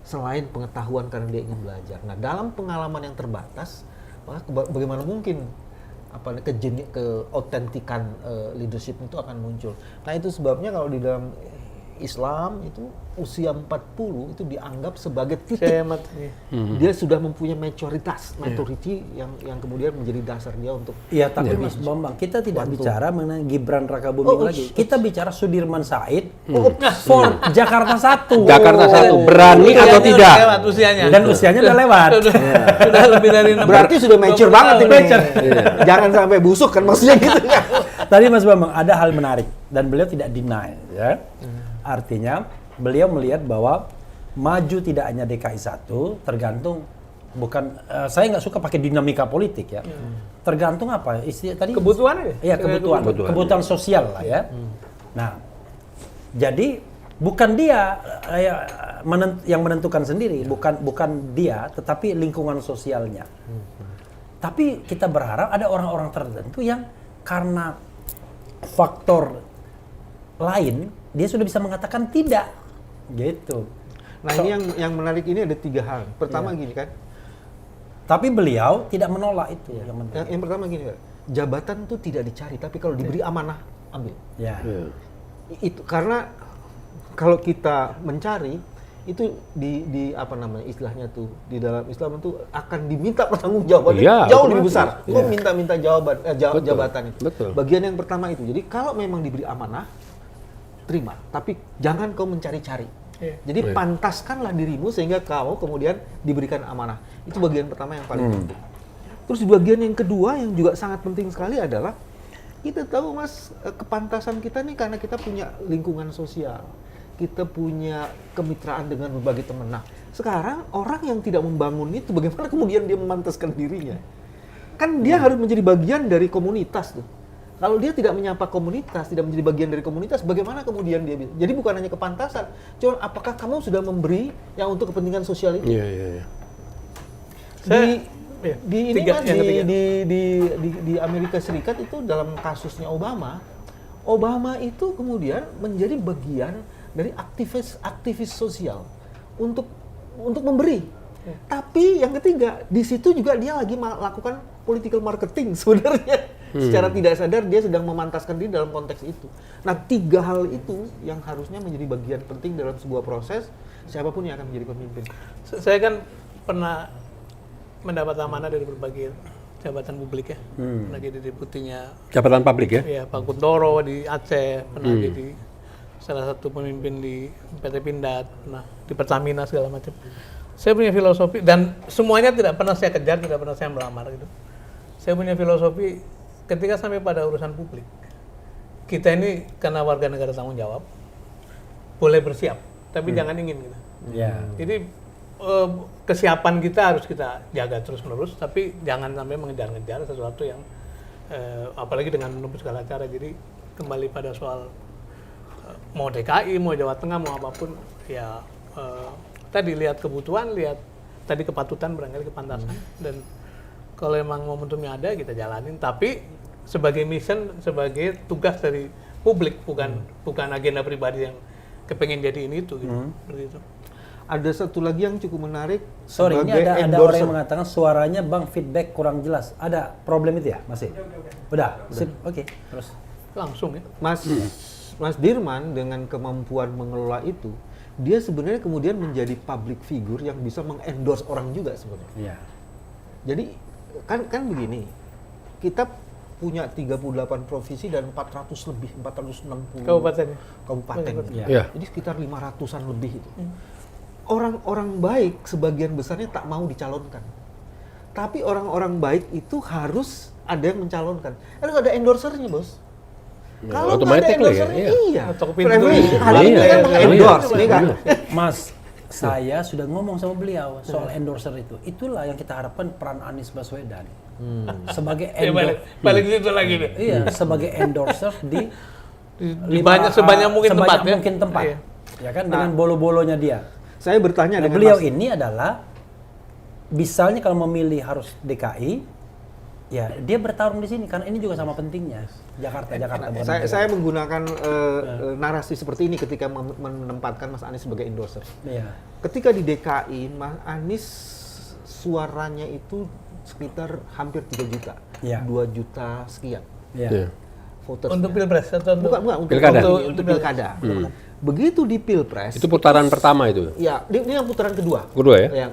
Selain pengetahuan karena dia ingin belajar. Nah, dalam pengalaman yang terbatas, maka bagaimana mungkin keautentikan leadership itu akan muncul. Nah, itu sebabnya kalau di dalam Islam itu usia 40 itu dianggap sebagai titik. Dia sudah mempunyai maturity yang kemudian menjadi dasar dia untuk. Iya, tapi Mas Bambang, kita tidak bicara mengenai Gibran Rakabuming lagi. Kita bicara Sudirman Said for Jakarta 1. Jakarta 1 berani atau Usianya tidak? udah lewat usianya. Dan usianya udah lewat. Sudah lebih dari 60. Berarti sudah mature 20 banget tahun. ini. Jangan sampai busuk kan maksudnya gitu kan. Tadi Mas Bambang ada hal menarik dan beliau tidak deny, ya. Artinya beliau melihat bahwa maju tidak hanya DKI 1, tergantung bukan saya nggak suka pakai dinamika politik ya. Tergantung apa? Tadi Kebutuhan ya? Iya, kebutuhan sosial lah ya. Nah, jadi bukan dia yang menentukan sendiri, bukan dia, tetapi lingkungan sosialnya. Tapi kita berharap ada orang-orang tertentu yang karena faktor lain dia sudah bisa mengatakan tidak, gitu. Nah, ini yang menarik ini ada 3 hal. Pertama gini kan. Tapi beliau tidak menolak itu. Yang pertama gini, jabatan itu tidak dicari, tapi kalau diberi amanah ambil. Ya. Itu karena kalau kita mencari itu di apa namanya istilahnya tuh di dalam Islam itu akan diminta pertanggungjawaban jauh lebih besar. Kok minta jawaban jabatan itu. Betul. Bagian yang pertama itu. Jadi kalau memang diberi amanah terima, tapi jangan kau mencari-cari. Jadi pantaskanlah dirimu sehingga kau kemudian diberikan amanah. Itu bagian pertama yang paling penting. Terus bagian yang kedua yang juga sangat penting sekali adalah kita tahu Mas, kepantasan kita nih karena kita punya lingkungan sosial. Kita punya kemitraan dengan berbagai teman. Nah, sekarang orang yang tidak membangun itu bagaimana kemudian dia memantaskan dirinya? Kan dia harus menjadi bagian dari komunitas tuh. Kalau dia tidak menyapa komunitas, tidak menjadi bagian dari komunitas, bagaimana kemudian dia bisa? Jadi bukan hanya kepantasan, cuma apakah kamu sudah memberi yang untuk kepentingan sosial itu? Iya. Di Amerika Serikat itu dalam kasusnya Obama itu kemudian menjadi bagian dari aktivis sosial untuk memberi. Tapi yang ketiga, di situ juga dia lagi melakukan political marketing sebenarnya. Secara tidak sadar dia sedang memantaskan diri dalam konteks itu. Nah, 3 hal itu yang harusnya menjadi bagian penting dalam sebuah proses siapapun yang akan menjadi pemimpin. Saya kan pernah mendapat amanah dari berbagai jabatan publik ya. Pernah jadi deputinya Jabatan publik ya? ya Pak Kuntoro di Aceh, pernah jadi salah satu pemimpin di PT Pindad, pernah di Pertamina segala macam. Saya punya filosofi dan semuanya tidak pernah saya kejar, tidak pernah saya melamar gitu. Saya punya filosofi ketika sampai pada urusan publik, kita ini karena warga negara tanggung jawab, boleh bersiap, tapi jangan ingin gitu. Jadi kesiapan kita harus kita jaga terus-menerus, tapi jangan sampai mengejar-ngejar sesuatu yang apalagi dengan menembus segala cara. Jadi kembali pada soal mau DKI, mau Jawa Tengah, mau apapun, ya tadi lihat kebutuhan, lihat tadi kepatutan, barangkali kepantasan, dan kalau emang momentumnya ada kita jalanin, tapi sebagai mission, sebagai tugas dari publik, bukan agenda pribadi yang kepengen jadi ini itu gitu. Seperti itu. Ada satu lagi yang cukup menarik. Sorry, ini sebagai ada orang endorser. yang mengatakan suaranya Bang feedback kurang jelas. Ada problem itu ya? Masih? Udah. Oke, terus. Langsung ya. Mas Dirman dengan kemampuan mengelola itu, dia sebenarnya kemudian menjadi public figure yang bisa mengendorse orang juga sebenarnya. Iya. Jadi kan begini, kita punya 38 provinsi dan 460 kabupaten. Iya. Jadi sekitar 500-an lebih itu. Orang-orang baik sebagian besarnya tak mau dicalonkan. Tapi orang-orang baik itu harus ada yang mencalonkan. Harus ada endorsernya, Bos. Kalau nggak ada endorsernya, iya. Atau pintu. Hari ini kan mengendorse, ini kan. Mas, saya sudah ngomong sama beliau soal endorser itu. Itulah yang kita harapkan peran Anies Baswedan sebagai Balik situ lagi deh. Iya, sebagai endorser di sebanyak mungkin tempat ya. mungkin tempat. Iya. Ya kan dengan bolo-bolonya dia. Saya bertanya Nah, dengan beliau Mas- ini adalah misalnya kalau memilih harus DKI, ya dia bertarung di sini karena ini juga sama pentingnya Jakarta. saya menggunakan narasi seperti ini ketika menempatkan Mas Anies sebagai endorser. Iya. Ketika di DKI, Mas Anies suaranya itu sekitar hampir 3 juta. Iya. 2 juta sekian Iya. Iya. voters. Untuk pilpres atau untuk Bukan, untuk Pilkada. Untuk pilkada. Begitu di pilpres, Itu putaran pertama itu. ya ini yang putaran kedua. Kedua ya? Yang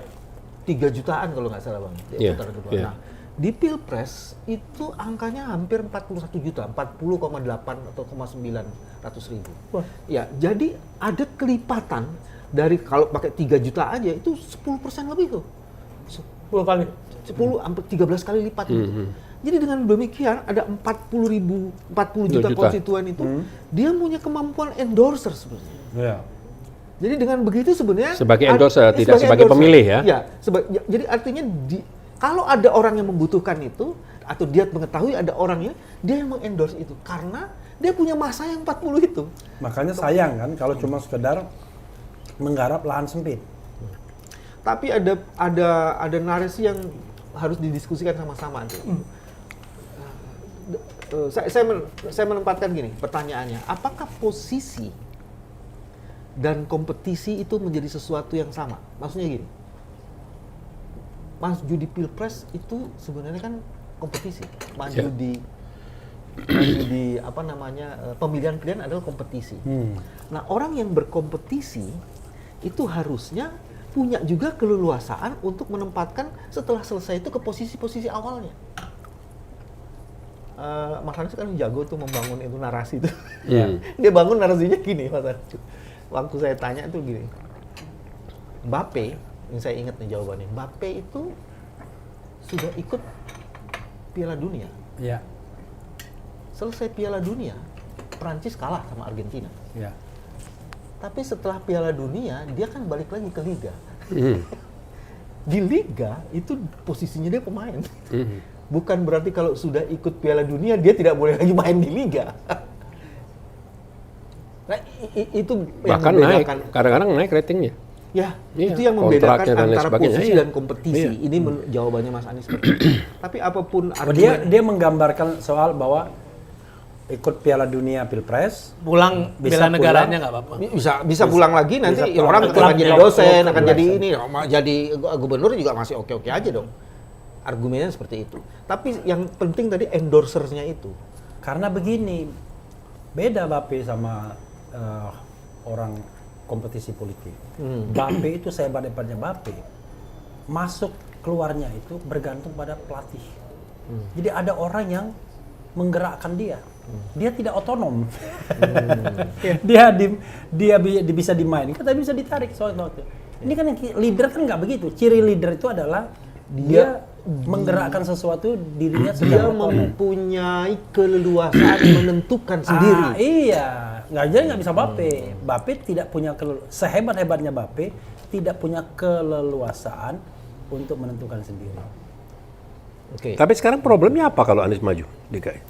3 jutaan kalau nggak salah Bang. Iya, Putaran kedua. iya. Nah, di pilpres itu angkanya hampir 41 juta, 40,8 atau 900.000. Ya, jadi ada kelipatan dari kalau pakai 3 juta aja itu 10% lebih tuh. 10 kali. 10 sampai 13 kali lipat gitu. Jadi dengan demikian ada 40 juta Juta. konstituen itu dia punya kemampuan endorser sebenarnya. Iya. Jadi dengan begitu sebenarnya Sebagai endorser, tidak sebagai pemilih ya? Ya, jadi artinya kalau ada orang yang membutuhkan itu atau dia mengetahui ada orangnya, dia yang mengendorse itu karena dia punya masa yang 40 itu. Makanya sayang kan kalau cuma sekedar menggarap lahan sempit. Tapi ada narasi yang harus didiskusikan sama-sama. Saya menempatkan gini, pertanyaannya, apakah posisi dan kompetisi itu menjadi sesuatu yang sama? Maksudnya gini, maju di pilpres itu sebenarnya kan kompetisi, maju di apa namanya pemilihan adalah kompetisi. Nah, orang yang berkompetisi itu harusnya punya juga keleluasaan untuk menempatkan setelah selesai itu ke posisi-posisi awalnya. Mas Anies kan jago tuh membangun itu narasi itu. Dia bangun narasinya gini, Mas Anies. Waktu saya tanya itu gini, Mbappe, yang saya ingat nih jawabannya, Mbappe itu sudah ikut Piala Dunia. Iya. Selesai Piala Dunia, Prancis kalah sama Argentina. Iya. Tapi setelah Piala Dunia, dia kan balik lagi ke Liga. Di Liga itu posisinya dia pemain. Bukan berarti kalau sudah ikut Piala Dunia dia tidak boleh lagi main di Liga. Nah, itu yang Bahkan naik, membedakan. kadang-kadang naik ratingnya. Ya, Iya, itu yang membedakan kontraknya dan lain antara sebagainya, posisi iya. dan kompetisi. Iya. Ini jawabannya Mas Anies. Tapi apapun Dia menggambarkan soal bahwa ikut Piala Dunia Pilpres Pulang Bisa bela negaranya nggak apa-apa. bisa pulang lagi nanti bisa orang pulang. akan jadi Klub, dosen, klub, akan klub. jadi ini, jadi gubernur juga masih oke-oke aja dong. Argumennya seperti itu. Tapi yang penting tadi endorsersnya itu. karena begini, beda Mbappe sama orang kompetisi politik. Mbappe itu sehebat-hebatnya Mbappe, masuk keluarnya itu bergantung pada pelatih. Jadi ada orang yang menggerakkan dia. Dia tidak otonom. dia bisa dimainkan, tapi bisa ditarik soalnya. Ini kan leader kan nggak begitu. Ciri leader itu adalah dia menggerakkan sesuatu dirinya Dia secara otonom. mempunyai keleluasaan menentukan sendiri. Iya, nggak bisa Mbappe. Mbappe tidak punya sehebat-hebatnya Mbappe tidak punya keleluasaan untuk menentukan sendiri. Oke. Tapi sekarang problemnya apa kalau Anies maju DKI?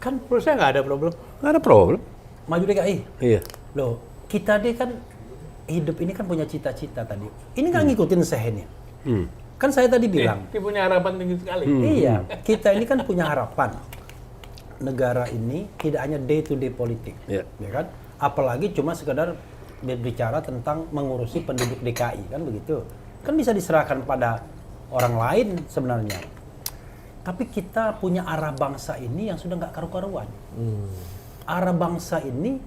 Kan Menurut saya nggak ada problem. Nggak ada problem. maju DKI. Iya. Loh, kita deh kan hidup ini kan punya cita-cita tadi. Ini nggak ngikutin sehennya. Kan saya tadi bilang, Dia punya harapan tinggi sekali. iya, kita ini kan punya harapan. Negara ini tidak hanya day to day politik, Iya. ya kan? Apalagi cuma sekedar berbicara tentang mengurusi penduduk DKI, kan begitu? Kan bisa diserahkan pada orang lain sebenarnya. Tapi kita punya arah bangsa ini yang sudah nggak karu-karuan. Arah bangsa ini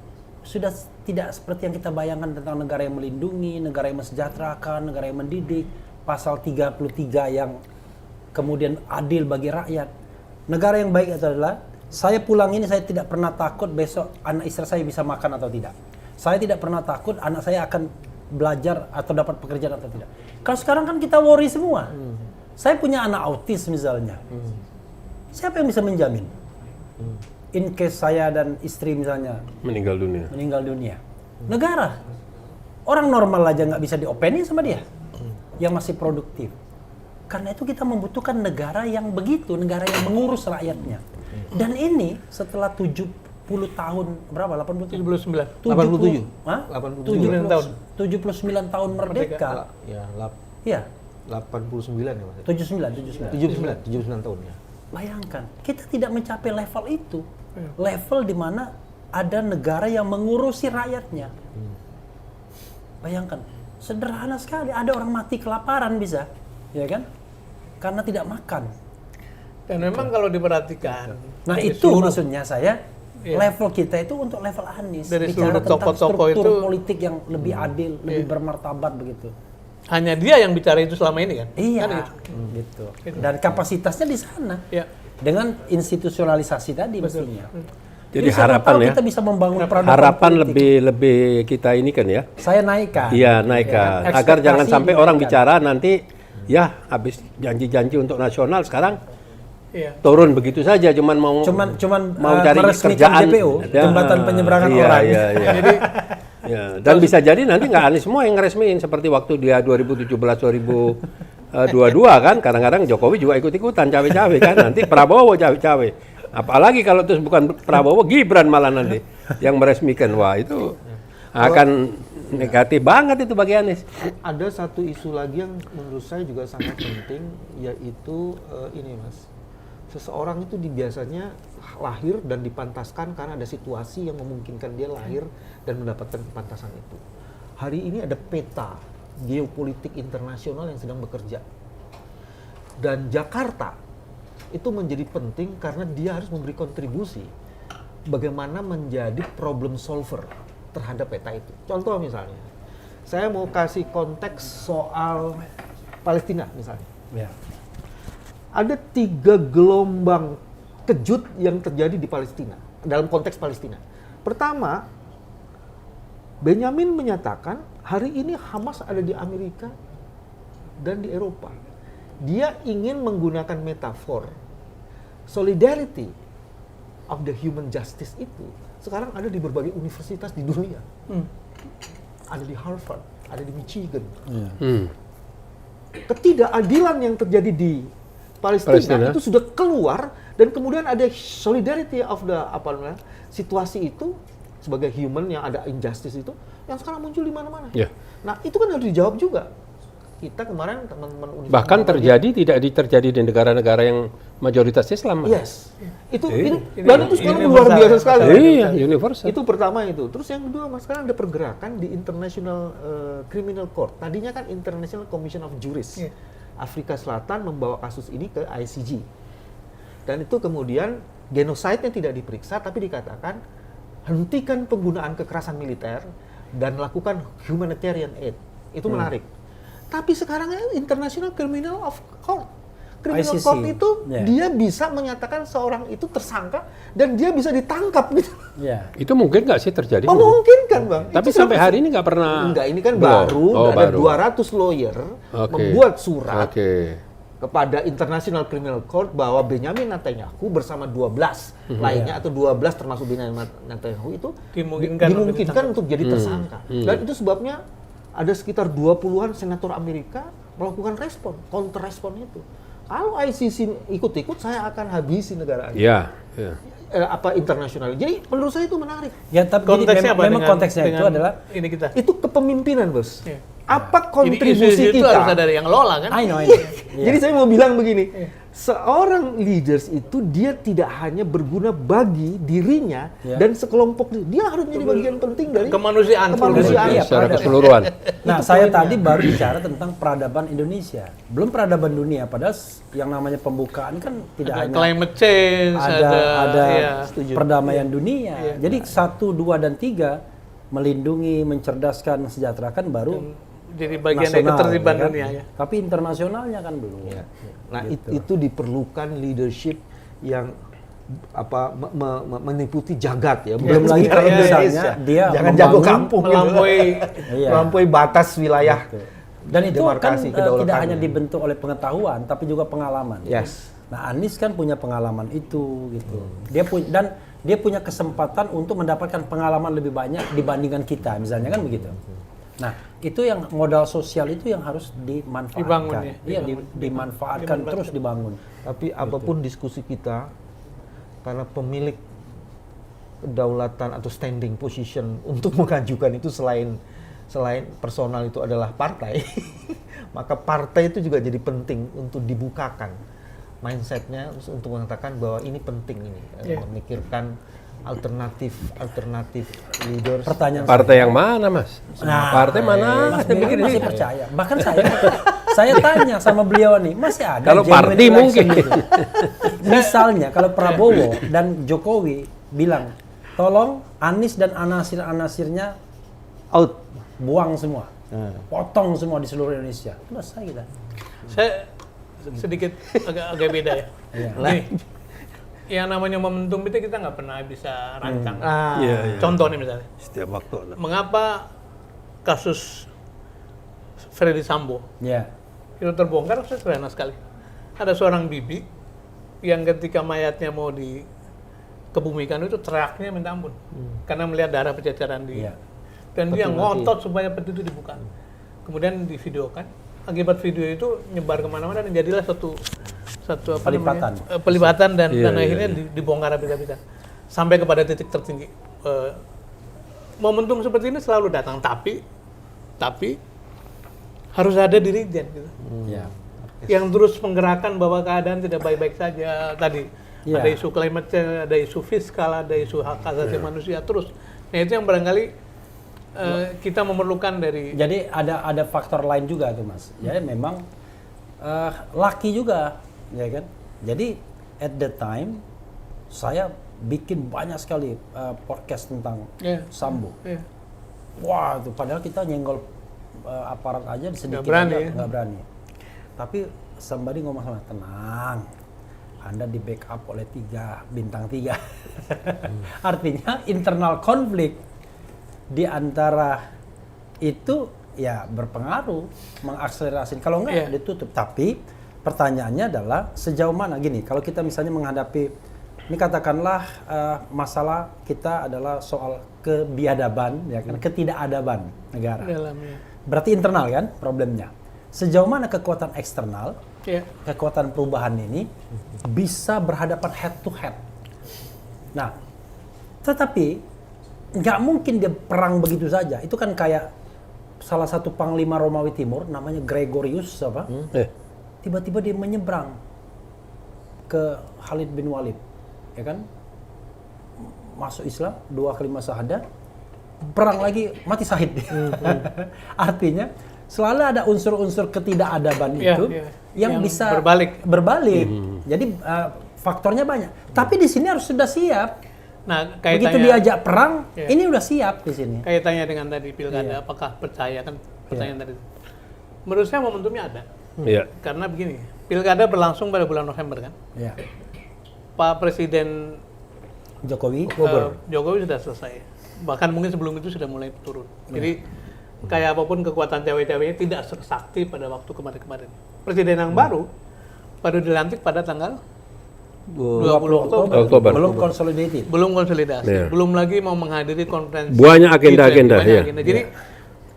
sudah tidak seperti yang kita bayangkan tentang negara yang melindungi, negara yang mensejahterakan, negara yang mendidik, pasal 33 yang kemudian adil bagi rakyat. Negara yang baik itu adalah saya pulang ini saya tidak pernah takut besok anak istri saya bisa makan atau tidak. Saya tidak pernah takut anak saya akan belajar atau dapat pekerjaan atau tidak. Kalau sekarang kan kita worry semua. Saya punya anak autis misalnya. Siapa yang bisa menjamin? In case saya dan istri misalnya Meninggal dunia. meninggal dunia. Negara. Orang normal aja nggak bisa diopenin sama dia. Yang masih produktif. Karena itu kita membutuhkan negara yang begitu, negara yang mengurus rakyatnya. Dan ini setelah tahun berapa? 80 79. 87. Hah? 87 tahun. 79 tahun merdeka. Ya, Iya, 89 ya Mas. 79. 79 tahun ya. Bayangkan, kita tidak mencapai level itu. Level di mana ada negara yang mengurusi rakyatnya. Bayangkan, sederhana sekali. Ada orang mati kelaparan bisa, ya kan? Karena tidak makan. Dan memang kalau diperhatikan, Nah dari itu seluruh- maksudnya saya, Iya. level kita itu untuk level Anies. Dari Bicara seluruh tentang tokoh-tokoh struktur itu- politik yang lebih adil, lebih bermartabat begitu. hanya dia yang bicara itu selama ini kan? Iya, Kan gitu. Dan kapasitasnya di sana. Ya. Dengan institusionalisasi tadi mestinya. Jadi siapa harapan tahu ya. kita bisa membangun peradaban Harapan politik. lebih kita ini kan ya. Saya naikkan. Iya, naikkan. Ya, Agar jangan ekspektasi sampai orang dinaikkan. bicara nanti ya habis janji-janji untuk nasional sekarang Iya. turun begitu saja cuman mau mau cari meresmikan kerjaan JPO, jembatan penyeberangan iya, orang. Iya, iya. Jadi Ya, dan bisa jadi nanti nggak Anies semua yang ngeresmiin seperti waktu dia 2017 2022 kan kadang-kadang Jokowi juga ikut-ikutan cawe-cawe kan nanti Prabowo cawe-cawe apalagi kalau terus bukan Prabowo Gibran malah nanti yang meresmikan wah itu akan negatif banget itu bagi Anies. Ada satu isu lagi yang menurut saya juga sangat penting, yaitu ini Mas. Seseorang itu biasanya lahir dan dipantaskan karena ada situasi yang memungkinkan dia lahir dan mendapatkan kepantasan itu. Hari ini ada peta geopolitik internasional yang sedang bekerja. Dan Jakarta itu menjadi penting karena dia harus memberi kontribusi bagaimana menjadi problem solver terhadap peta itu. Contoh misalnya, saya mau kasih konteks soal Palestina misalnya. Ya. Ada 3 gelombang kejut yang terjadi di Palestina, dalam konteks Palestina. Pertama, Benyamin menyatakan hari ini Hamas ada di Amerika dan di Eropa. Dia ingin menggunakan metafor solidarity of the human justice itu sekarang ada di berbagai universitas di dunia. Ada di Harvard, ada di Michigan. Ketidakadilan yang terjadi di Palestina itu sudah keluar dan kemudian ada solidarity of the situasi itu sebagai human yang ada injustice itu yang sekarang muncul di mana-mana. Ya. Nah, itu kan harus dijawab juga. Kita kemarin teman-teman universitas Bahkan tidak terjadi di negara-negara yang mayoritas Islam. Yes. Itu dan itu sekarang luar biasa sekali. Iya, universal. Itu pertama itu. Terus yang kedua, Mas, sekarang ada pergerakan di International Criminal Court. Tadinya kan International Commission of Jurists. Afrika Selatan membawa kasus ini ke ICJ. Dan itu kemudian genosida-nya tidak diperiksa, tapi dikatakan hentikan penggunaan kekerasan militer dan lakukan humanitarian aid. Itu menarik. Tapi sekarang International Criminal Court ICC. Court itu dia bisa menyatakan seorang itu tersangka dan dia bisa ditangkap gitu. Ya. Itu mungkin nggak sih terjadi? Memungkinkan, Bang. Tapi Itu sampai hari ini nggak pernah. enggak, ini kan Belum. baru, Oh, ada baru. 200 lawyer membuat surat kepada International Criminal Court bahwa Benyamin Netanyahu bersama 12 lainnya atau 12 termasuk Benyamin Netanyahu itu dimungkinkan untuk jadi tersangka. Dan itu sebabnya ada sekitar 20-an senator Amerika melakukan counter respon itu. Kalau ICC ikut-ikut, saya akan habisi negara ini. Iya. Internasional. Jadi menurut saya itu menarik. Ya, tapi Konteksnya apa memang dengan- konteksnya itu dengan adalah ini kita. Itu kepemimpinan, Bos. Iya. Apa Jadi kontribusi isu-isu itu kita? harus ada yang lola kan? I know. Jadi saya mau bilang begini, seorang leaders itu dia tidak hanya berguna bagi dirinya dan sekelompok, dia harus menjadi bagian penting dari Kemanusiaan Iya, Secara peradaban. keseluruhan. Nah, saya tadi baru bicara tentang peradaban Indonesia. Belum peradaban dunia, padahal yang namanya pembukaan kan tidak hanya climate change, ada iya. perdamaian dunia. Jadi 1, 2, dan 3 melindungi, mencerdaskan, mensejahterakan baru jadi bagian dari nasional, ketertiban ya kan? dunia ya. Tapi internasionalnya kan belum. Nah, itu diperlukan leadership yang meniputi jagat ya. Belum lagi kalau misalnya dia jangan jago membangun, kampung melampaui batas wilayah. Dan itu kan demarkasi tidak kedaulatannya. hanya dibentuk oleh pengetahuan, tapi juga pengalaman. Yes. Nah, Anies kan punya pengalaman itu gitu. Dia punya kesempatan untuk mendapatkan pengalaman lebih banyak dibandingkan kita, misalnya kan begitu. Nah, itu yang modal sosial itu yang harus dimanfaatkan. Dibangun, ya. Iya, dimanfaatkan terus dibangun. Tapi apapun diskusi kita, karena pemilik kedaulatan atau standing position untuk mengajukan itu selain personal itu adalah partai, maka partai itu juga jadi penting untuk dibukakan mindsetnya untuk mengatakan bahwa ini penting ini, memikirkan alternatif leaders. Pertanyaan Partai yang mana, Mas? Partai mana? Mas Bikin masih percaya. Bahkan saya tanya sama beliau nih, masih ada Kalau genuine party election mungkin. itu? Misalnya kalau Prabowo dan Jokowi bilang, tolong Anies dan anasir-anasirnya out, buang semua, potong semua di seluruh Indonesia. Selesai kita. Saya sedikit agak beda ya. Nih, yang namanya momentum itu kita nggak pernah bisa rancang. Iya. Contoh nih misalnya, Setiap waktu. mengapa kasus Freddy Sambo Ya. itu terbongkar sederhana sekali. Ada seorang bibi yang ketika mayatnya mau dikebumikan itu teriaknya minta ampun karena melihat darah berceceran di Iya. dan dia ngotot supaya peti itu dibuka. Kemudian divideokan. Akibat video itu nyebar kemana-mana dan jadilah satu apa Pelipatan. namanya, pelibatan dan Iya, akhirnya dibongkar habis-habisan sampai kepada titik tertinggi. Momentum seperti ini selalu datang, tapi harus ada dirijen gitu. Ya. Yang terus menggerakkan bahwa keadaan tidak baik-baik saja. Tadi Iya. ada isu climate change, ada isu fiskal, ada isu hak asasi manusia terus. Nah itu yang barangkali kita memerlukan dari. Jadi ada faktor lain juga tuh Mas. Ya memang laki juga, ya kan. Jadi at the time saya bikin banyak sekali podcast tentang Iya. Sambo. Iya. Wah itu padahal kita nyenggol aparat aja sedikit berani, aja ya? nggak berani. Tapi somebody ngomong sama tenang. Anda di backup oleh bintang 3. Artinya internal konflik di antara itu ya berpengaruh mengakselerasi. Kalau enggak ditutup. Tapi pertanyaannya adalah sejauh mana gini? Kalau kita misalnya menghadapi ini katakanlah masalah kita adalah soal kebiadaban, ya kan, ketidakadaban negara. Dalamnya. Berarti internal kan problemnya. Sejauh mana kekuatan eksternal, Ya. kekuatan perubahan ini bisa berhadapan head to head. Nah, tetapi nggak mungkin dia perang begitu saja. Itu kan kayak salah satu panglima Romawi Timur namanya Gregorius apa? Tiba-tiba dia menyeberang ke Khalid bin Walid, ya kan? Masuk Islam, 2 kalimat syahadat, perang lagi mati syahid. Artinya selalu ada unsur-unsur ketidakadaban itu yang bisa berbalik. Jadi faktornya banyak. Tapi di sini harus sudah siap. Nah, Begitu diajak perang, ini udah siap di sini. Kaitannya dengan tadi pilkada, apakah percaya kan pertanyaan tadi. Menurut saya momentumnya ada. Iya. Karena begini, pilkada berlangsung pada bulan November kan. Ya. Pak Presiden Jokowi, Jokowi sudah selesai. Bahkan mungkin sebelum itu sudah mulai turun. Jadi kayak apapun kekuatan cewek-ceweknya tidak sakti pada waktu kemarin-kemarin. Presiden yang baru dilantik pada tanggal 20 Oktober. belum consolidated. Belum konsolidasi. Iya. Belum lagi mau menghadiri konferensi. Banyak agenda-agenda, banyak ya. agenda. Jadi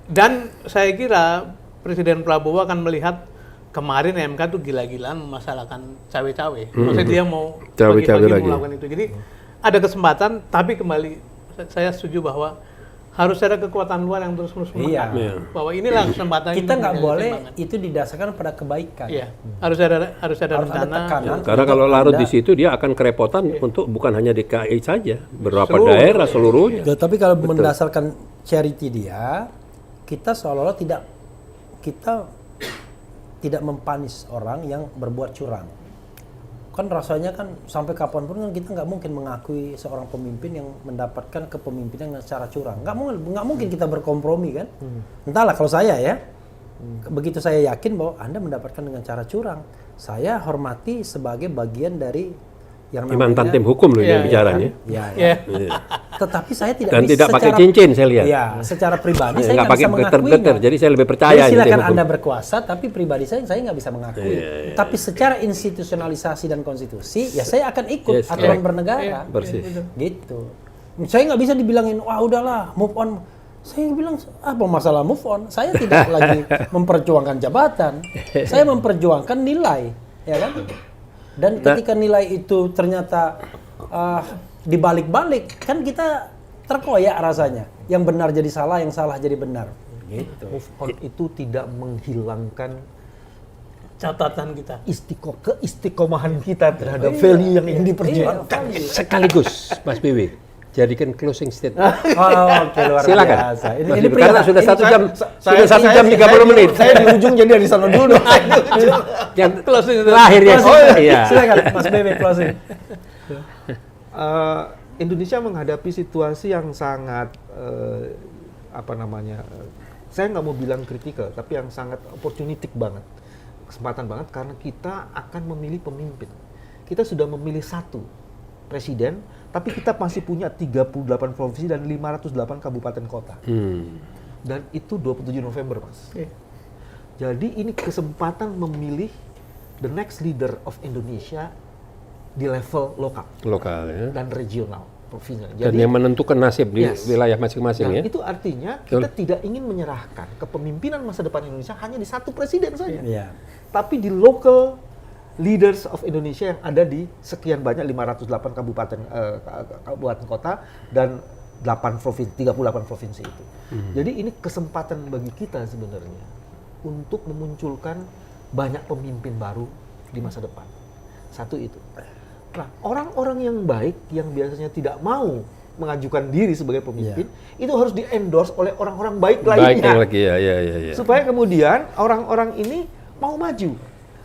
dan saya kira Presiden Prabowo akan melihat kemarin MK tuh gila-gilaan memasalahkan cawe-cawe. Maksudnya dia mau Cawe-cawe pagi-pagi lagi. melakukan itu. Jadi ada kesempatan, tapi kembali saya setuju bahwa harus ada kekuatan luar yang terus-menerus Iya. menekan. Bahwa inilah kesempatan Kita untuk nggak menjaga boleh keseimbangan. itu didasarkan pada kebaikan. Iya, harus ada Harus ada rencana. tekanan. Karena untuk kalau larut Anda- di situ dia akan kerepotan untuk bukan hanya DKI saja, beberapa Seluruh. daerah seluruhnya. Ya, tapi kalau mendasarkan charity dia, kita seolah-olah kita tidak mempanis orang yang berbuat curang. Kan rasanya kan sampai kapanpun kan kita nggak mungkin mengakui seorang pemimpin yang mendapatkan kepemimpinan dengan secara curang. Nggak mungkin kita berkompromi kan. Entahlah kalau saya ya, begitu saya yakin bahwa Anda mendapatkan dengan cara curang, saya hormati sebagai bagian dari yang Ini mantan tim hukum loh Iya, yang bicaranya. Ya, Ya. Tetapi saya tidak Dan bisa tidak pakai secara- cincin saya lihat. Iya, secara pribadi saya Nggak nggak pakai bisa mengakuinya. geter-geter, jadi saya lebih percaya Jadi ini silakan tim hukum. Anda berkuasa, tapi pribadi saya nggak bisa mengakui. Tapi secara institusionalisasi dan konstitusi, ya saya akan ikut Yes, aturan correct. bernegara. Persis. Gitu. Saya nggak bisa dibilangin, wah udahlah, move on. Saya bilang, apa masalah move on? Saya tidak lagi memperjuangkan jabatan. Saya memperjuangkan nilai, ya kan? Dan ketika nilai itu ternyata dibalik-balik kan kita terkoyak rasanya. Yang benar jadi salah, yang salah jadi benar. Gitu. Move on itu tidak menghilangkan catatan kita. keistiqomahan kita terhadap value yang ingin diperjuangkan. Sekaligus, Mas BW, jadikan closing statement. Oke, luar Silakan. biasa. Mas BW, karena sudah ini 1 jam, Saya- sudah 1 jam saya- 30 menit. Saya di ujung jadi dari sana dulu dong. Yang Closing itu. terakhir ya. Iya. Silakan Mas Bebe closing. Indonesia menghadapi situasi yang sangat saya nggak mau bilang kritikal, tapi yang sangat opportunistic banget, kesempatan banget karena kita akan memilih pemimpin. Kita sudah memilih 1 presiden, tapi kita masih punya 38 provinsi dan 508 kabupaten kota. Dan itu 27 November, Mas. Jadi ini kesempatan memilih the next leader of Indonesia di level Lokal ya. dan regional, provinsi. Dan yang menentukan nasib di Yes. wilayah masing-masing Nah, ya. itu artinya kita tidak ingin menyerahkan kepemimpinan masa depan Indonesia hanya di 1 presiden saja. Iya. Tapi di local leaders of Indonesia yang ada di sekian banyak 508 kabupaten kota dan 38 provinsi itu. Jadi ini kesempatan bagi kita sebenarnya untuk memunculkan banyak pemimpin baru di masa depan. 1 itu. Nah, orang-orang yang baik yang biasanya tidak mau mengajukan diri sebagai pemimpin itu harus di-endorse oleh orang-orang baik Baik lainnya. lagi ya. Supaya kemudian orang-orang ini mau maju.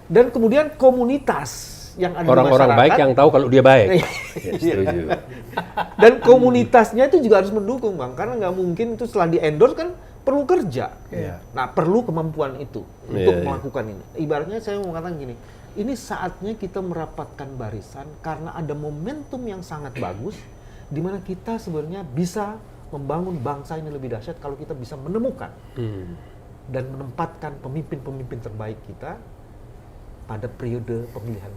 Dan kemudian komunitas yang ada Orang-orang di baik masyarakat yang tahu kalau dia baik. Iya. Ya, setuju. dan komunitasnya itu juga harus mendukung, Bang, karena nggak mungkin itu setelah di-endorse kan perlu kerja. Iya. Nah, perlu kemampuan itu untuk Iya. melakukan ini. Ibaratnya saya mau mengatakan gini, ini saatnya kita merapatkan barisan karena ada momentum yang sangat bagus di mana kita sebenarnya bisa membangun bangsa ini lebih dahsyat kalau kita bisa menemukan dan menempatkan pemimpin-pemimpin terbaik kita pada periode pemilihan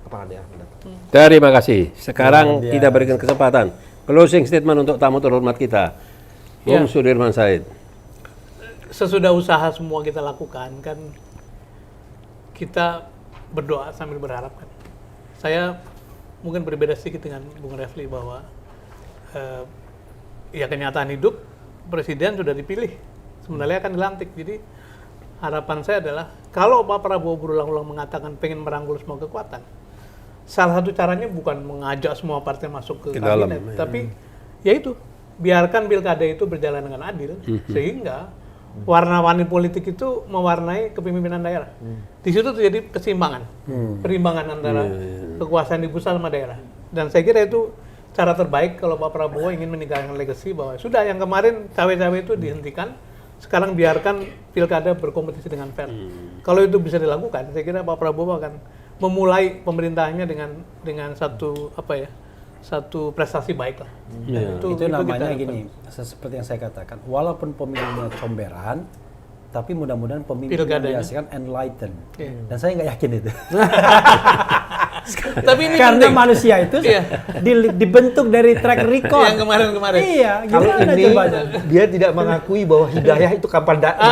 kepala daerah mendatang. Terima kasih. Sekarang Luar kita biasa. berikan kesempatan closing statement untuk tamu terhormat kita, Ya. Bung Sudirman Said. Sesudah usaha semua kita lakukan kan, kita berdoa sambil berharap kan. Saya mungkin berbeda sedikit dengan Bung Refli bahwa ya kenyataan hidup presiden sudah dipilih, sebenarnya akan dilantik. Jadi harapan saya adalah kalau Pak Prabowo berulang-ulang mengatakan pengen merangkul semua kekuatan, salah satu caranya bukan mengajak semua partai masuk ke dalam, kabinet, ya. tapi ya itu, biarkan pilkada itu berjalan dengan adil sehingga warna-warni politik itu mewarnai kepemimpinan daerah. Di situ terjadi keseimbangan, perimbangan antara kekuasaan di pusat sama daerah. Dan saya kira itu cara terbaik kalau Pak Prabowo ingin meninggalkan legacy bahwa sudah yang kemarin cawe-cawe itu dihentikan, sekarang biarkan pilkada berkompetisi dengan fair. Kalau itu bisa dilakukan, saya kira Pak Prabowo akan memulai pemerintahannya dengan satu satu prestasi baik lah. Dan Itu kita namanya harapkan. gini, seperti yang saya katakan, walaupun pemilunya comberan, tapi mudah-mudahan pemimpin Pilkadanya. dihasilkan enlightened. Iya. Dan saya nggak yakin itu. Tapi ini Karena penting. manusia itu Iya. dibentuk dari track record. Yang kemarin-kemarin. Iya, Kalau gimana ini coba? dia tidak mengakui bahwa hidayah itu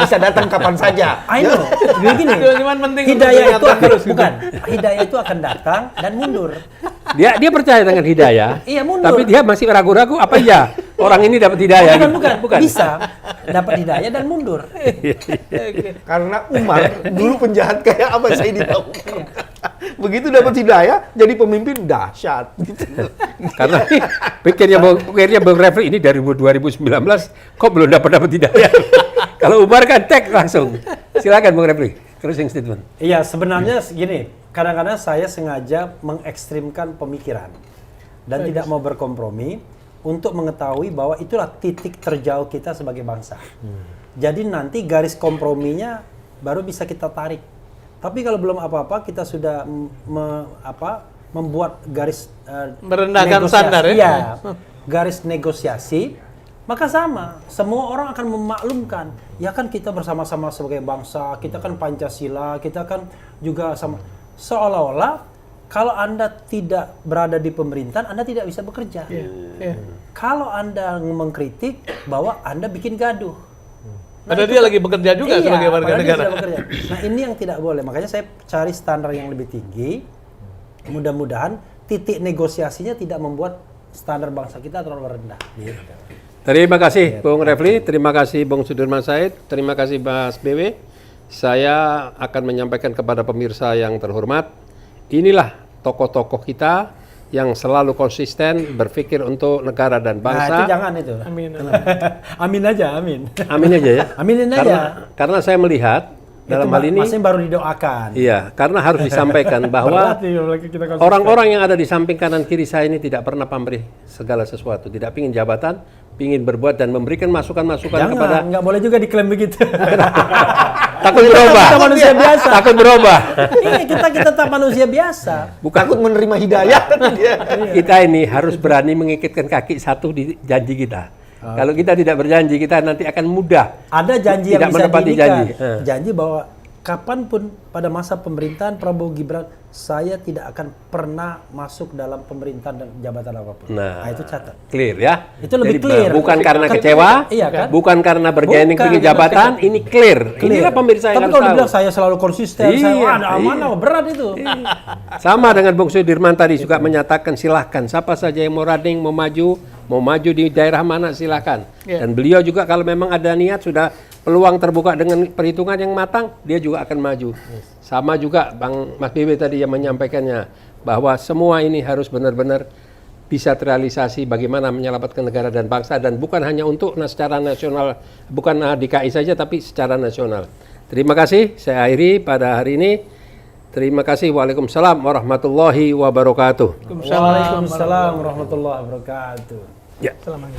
bisa datang kapan saja. I know. Begini, Cuman penting hidayah untuk itu diingat akan, terus gitu. bukan, hidayah itu akan datang dan mundur. Dia percaya dengan hidayah. Iya, mundur. Tapi dia masih ragu-ragu apa iya orang ini dapat hidayah. Bukan. Bisa dapat hidayah dan mundur. Oke. Karena Umar dulu penjahat kayak apa saya tahu. Begitu dapat hidayah jadi pemimpin dahsyat gitu. Karena pikirnya Bung Refli ini dari 2019 kok belum dapat hidayah. Kalau Umar kan tek langsung. Silakan Bung Refli, closing statement. Iya, sebenarnya gini, kadang-kadang saya sengaja mengekstrimkan pemikiran dan tidak mau berkompromi untuk mengetahui bahwa itulah titik terjauh kita sebagai bangsa. Jadi nanti garis komprominya baru bisa kita tarik. Tapi kalau belum apa-apa kita sudah membuat garis Merendahkan negosiasi. standar ya? Iya, garis negosiasi, maka sama, semua orang akan memaklumkan. Ya kan kita bersama-sama sebagai bangsa, kita kan Pancasila, kita kan juga sama. Seolah-olah kalau Anda tidak berada di pemerintahan, Anda tidak bisa bekerja. Iya. Kalau Anda mengkritik bahwa Anda bikin gaduh. Padahal dia lagi bekerja juga sebagai warga padahal dia negara. sudah bekerja. Nah, ini yang tidak boleh. Makanya saya cari standar yang lebih tinggi. Mudah-mudahan titik negosiasinya tidak membuat standar bangsa kita terlalu rendah. Gitu. Terima kasih Bung Refli, terima kasih Bung Sudirman Said, terima kasih Mas BW. Saya akan menyampaikan kepada pemirsa yang terhormat, inilah tokoh-tokoh kita yang selalu konsisten berpikir untuk negara dan Nah, itu bangsa. jangan itu. Amin. Amin aja, amin. Amin aja ya. Aminin aja. Karena saya melihat dalam hal ini, masing baru didoakan. iya, karena harus disampaikan bahwa Berat nih, apalagi kita konsisten. orang-orang yang ada di samping kanan kiri saya ini tidak pernah pamrih segala sesuatu, tidak ingin jabatan, ingin berbuat dan memberikan masukan-masukan Jangan, kepada nggak boleh juga diklaim begitu. takut berubah. Kita manusia biasa. Takut berubah. Iya, kita tetap manusia biasa. Bukan Takut menerima hidayah. kita ini harus berani mengikatkan kaki satu di janji kita. Kalau kita tidak berjanji, kita nanti akan mudah Ada janji tidak yang bisa menepati diinikan. janji. Janji bahwa kapanpun pada masa pemerintahan Prabowo Gibran, saya tidak akan pernah masuk dalam pemerintahan dan jabatan apapun. Nah, itu catat. clear ya. Itu lebih Jadi, clear. Bukan karena Kan- kecewa, iya kan? bukan karena bergaining Bukan. tinggi jabatan, ini clear. Inilah pemirsa yang Tapi harus kalau tahu. dibilang saya selalu konsisten, Iya, saya ada amanah, iya. berat itu. Sama dengan Bung Sudirman tadi juga menyatakan silahkan siapa saja yang mau running, mau maju di daerah mana silahkan. Yeah. Dan beliau juga kalau memang ada niat sudah peluang terbuka dengan perhitungan yang matang, dia juga akan maju. Sama juga Bang Mas BW tadi yang menyampaikannya bahwa semua ini harus benar-benar bisa terrealisasi bagaimana menyelamatkan negara dan bangsa dan bukan hanya untuk secara nasional, bukan DKI saja tapi secara nasional. Terima kasih, saya akhiri pada hari ini. Terima kasih. Waalaikumsalam warahmatullahi wabarakatuh. Waalaikumsalam warahmatullahi wabarakatuh. Ya. Selamat.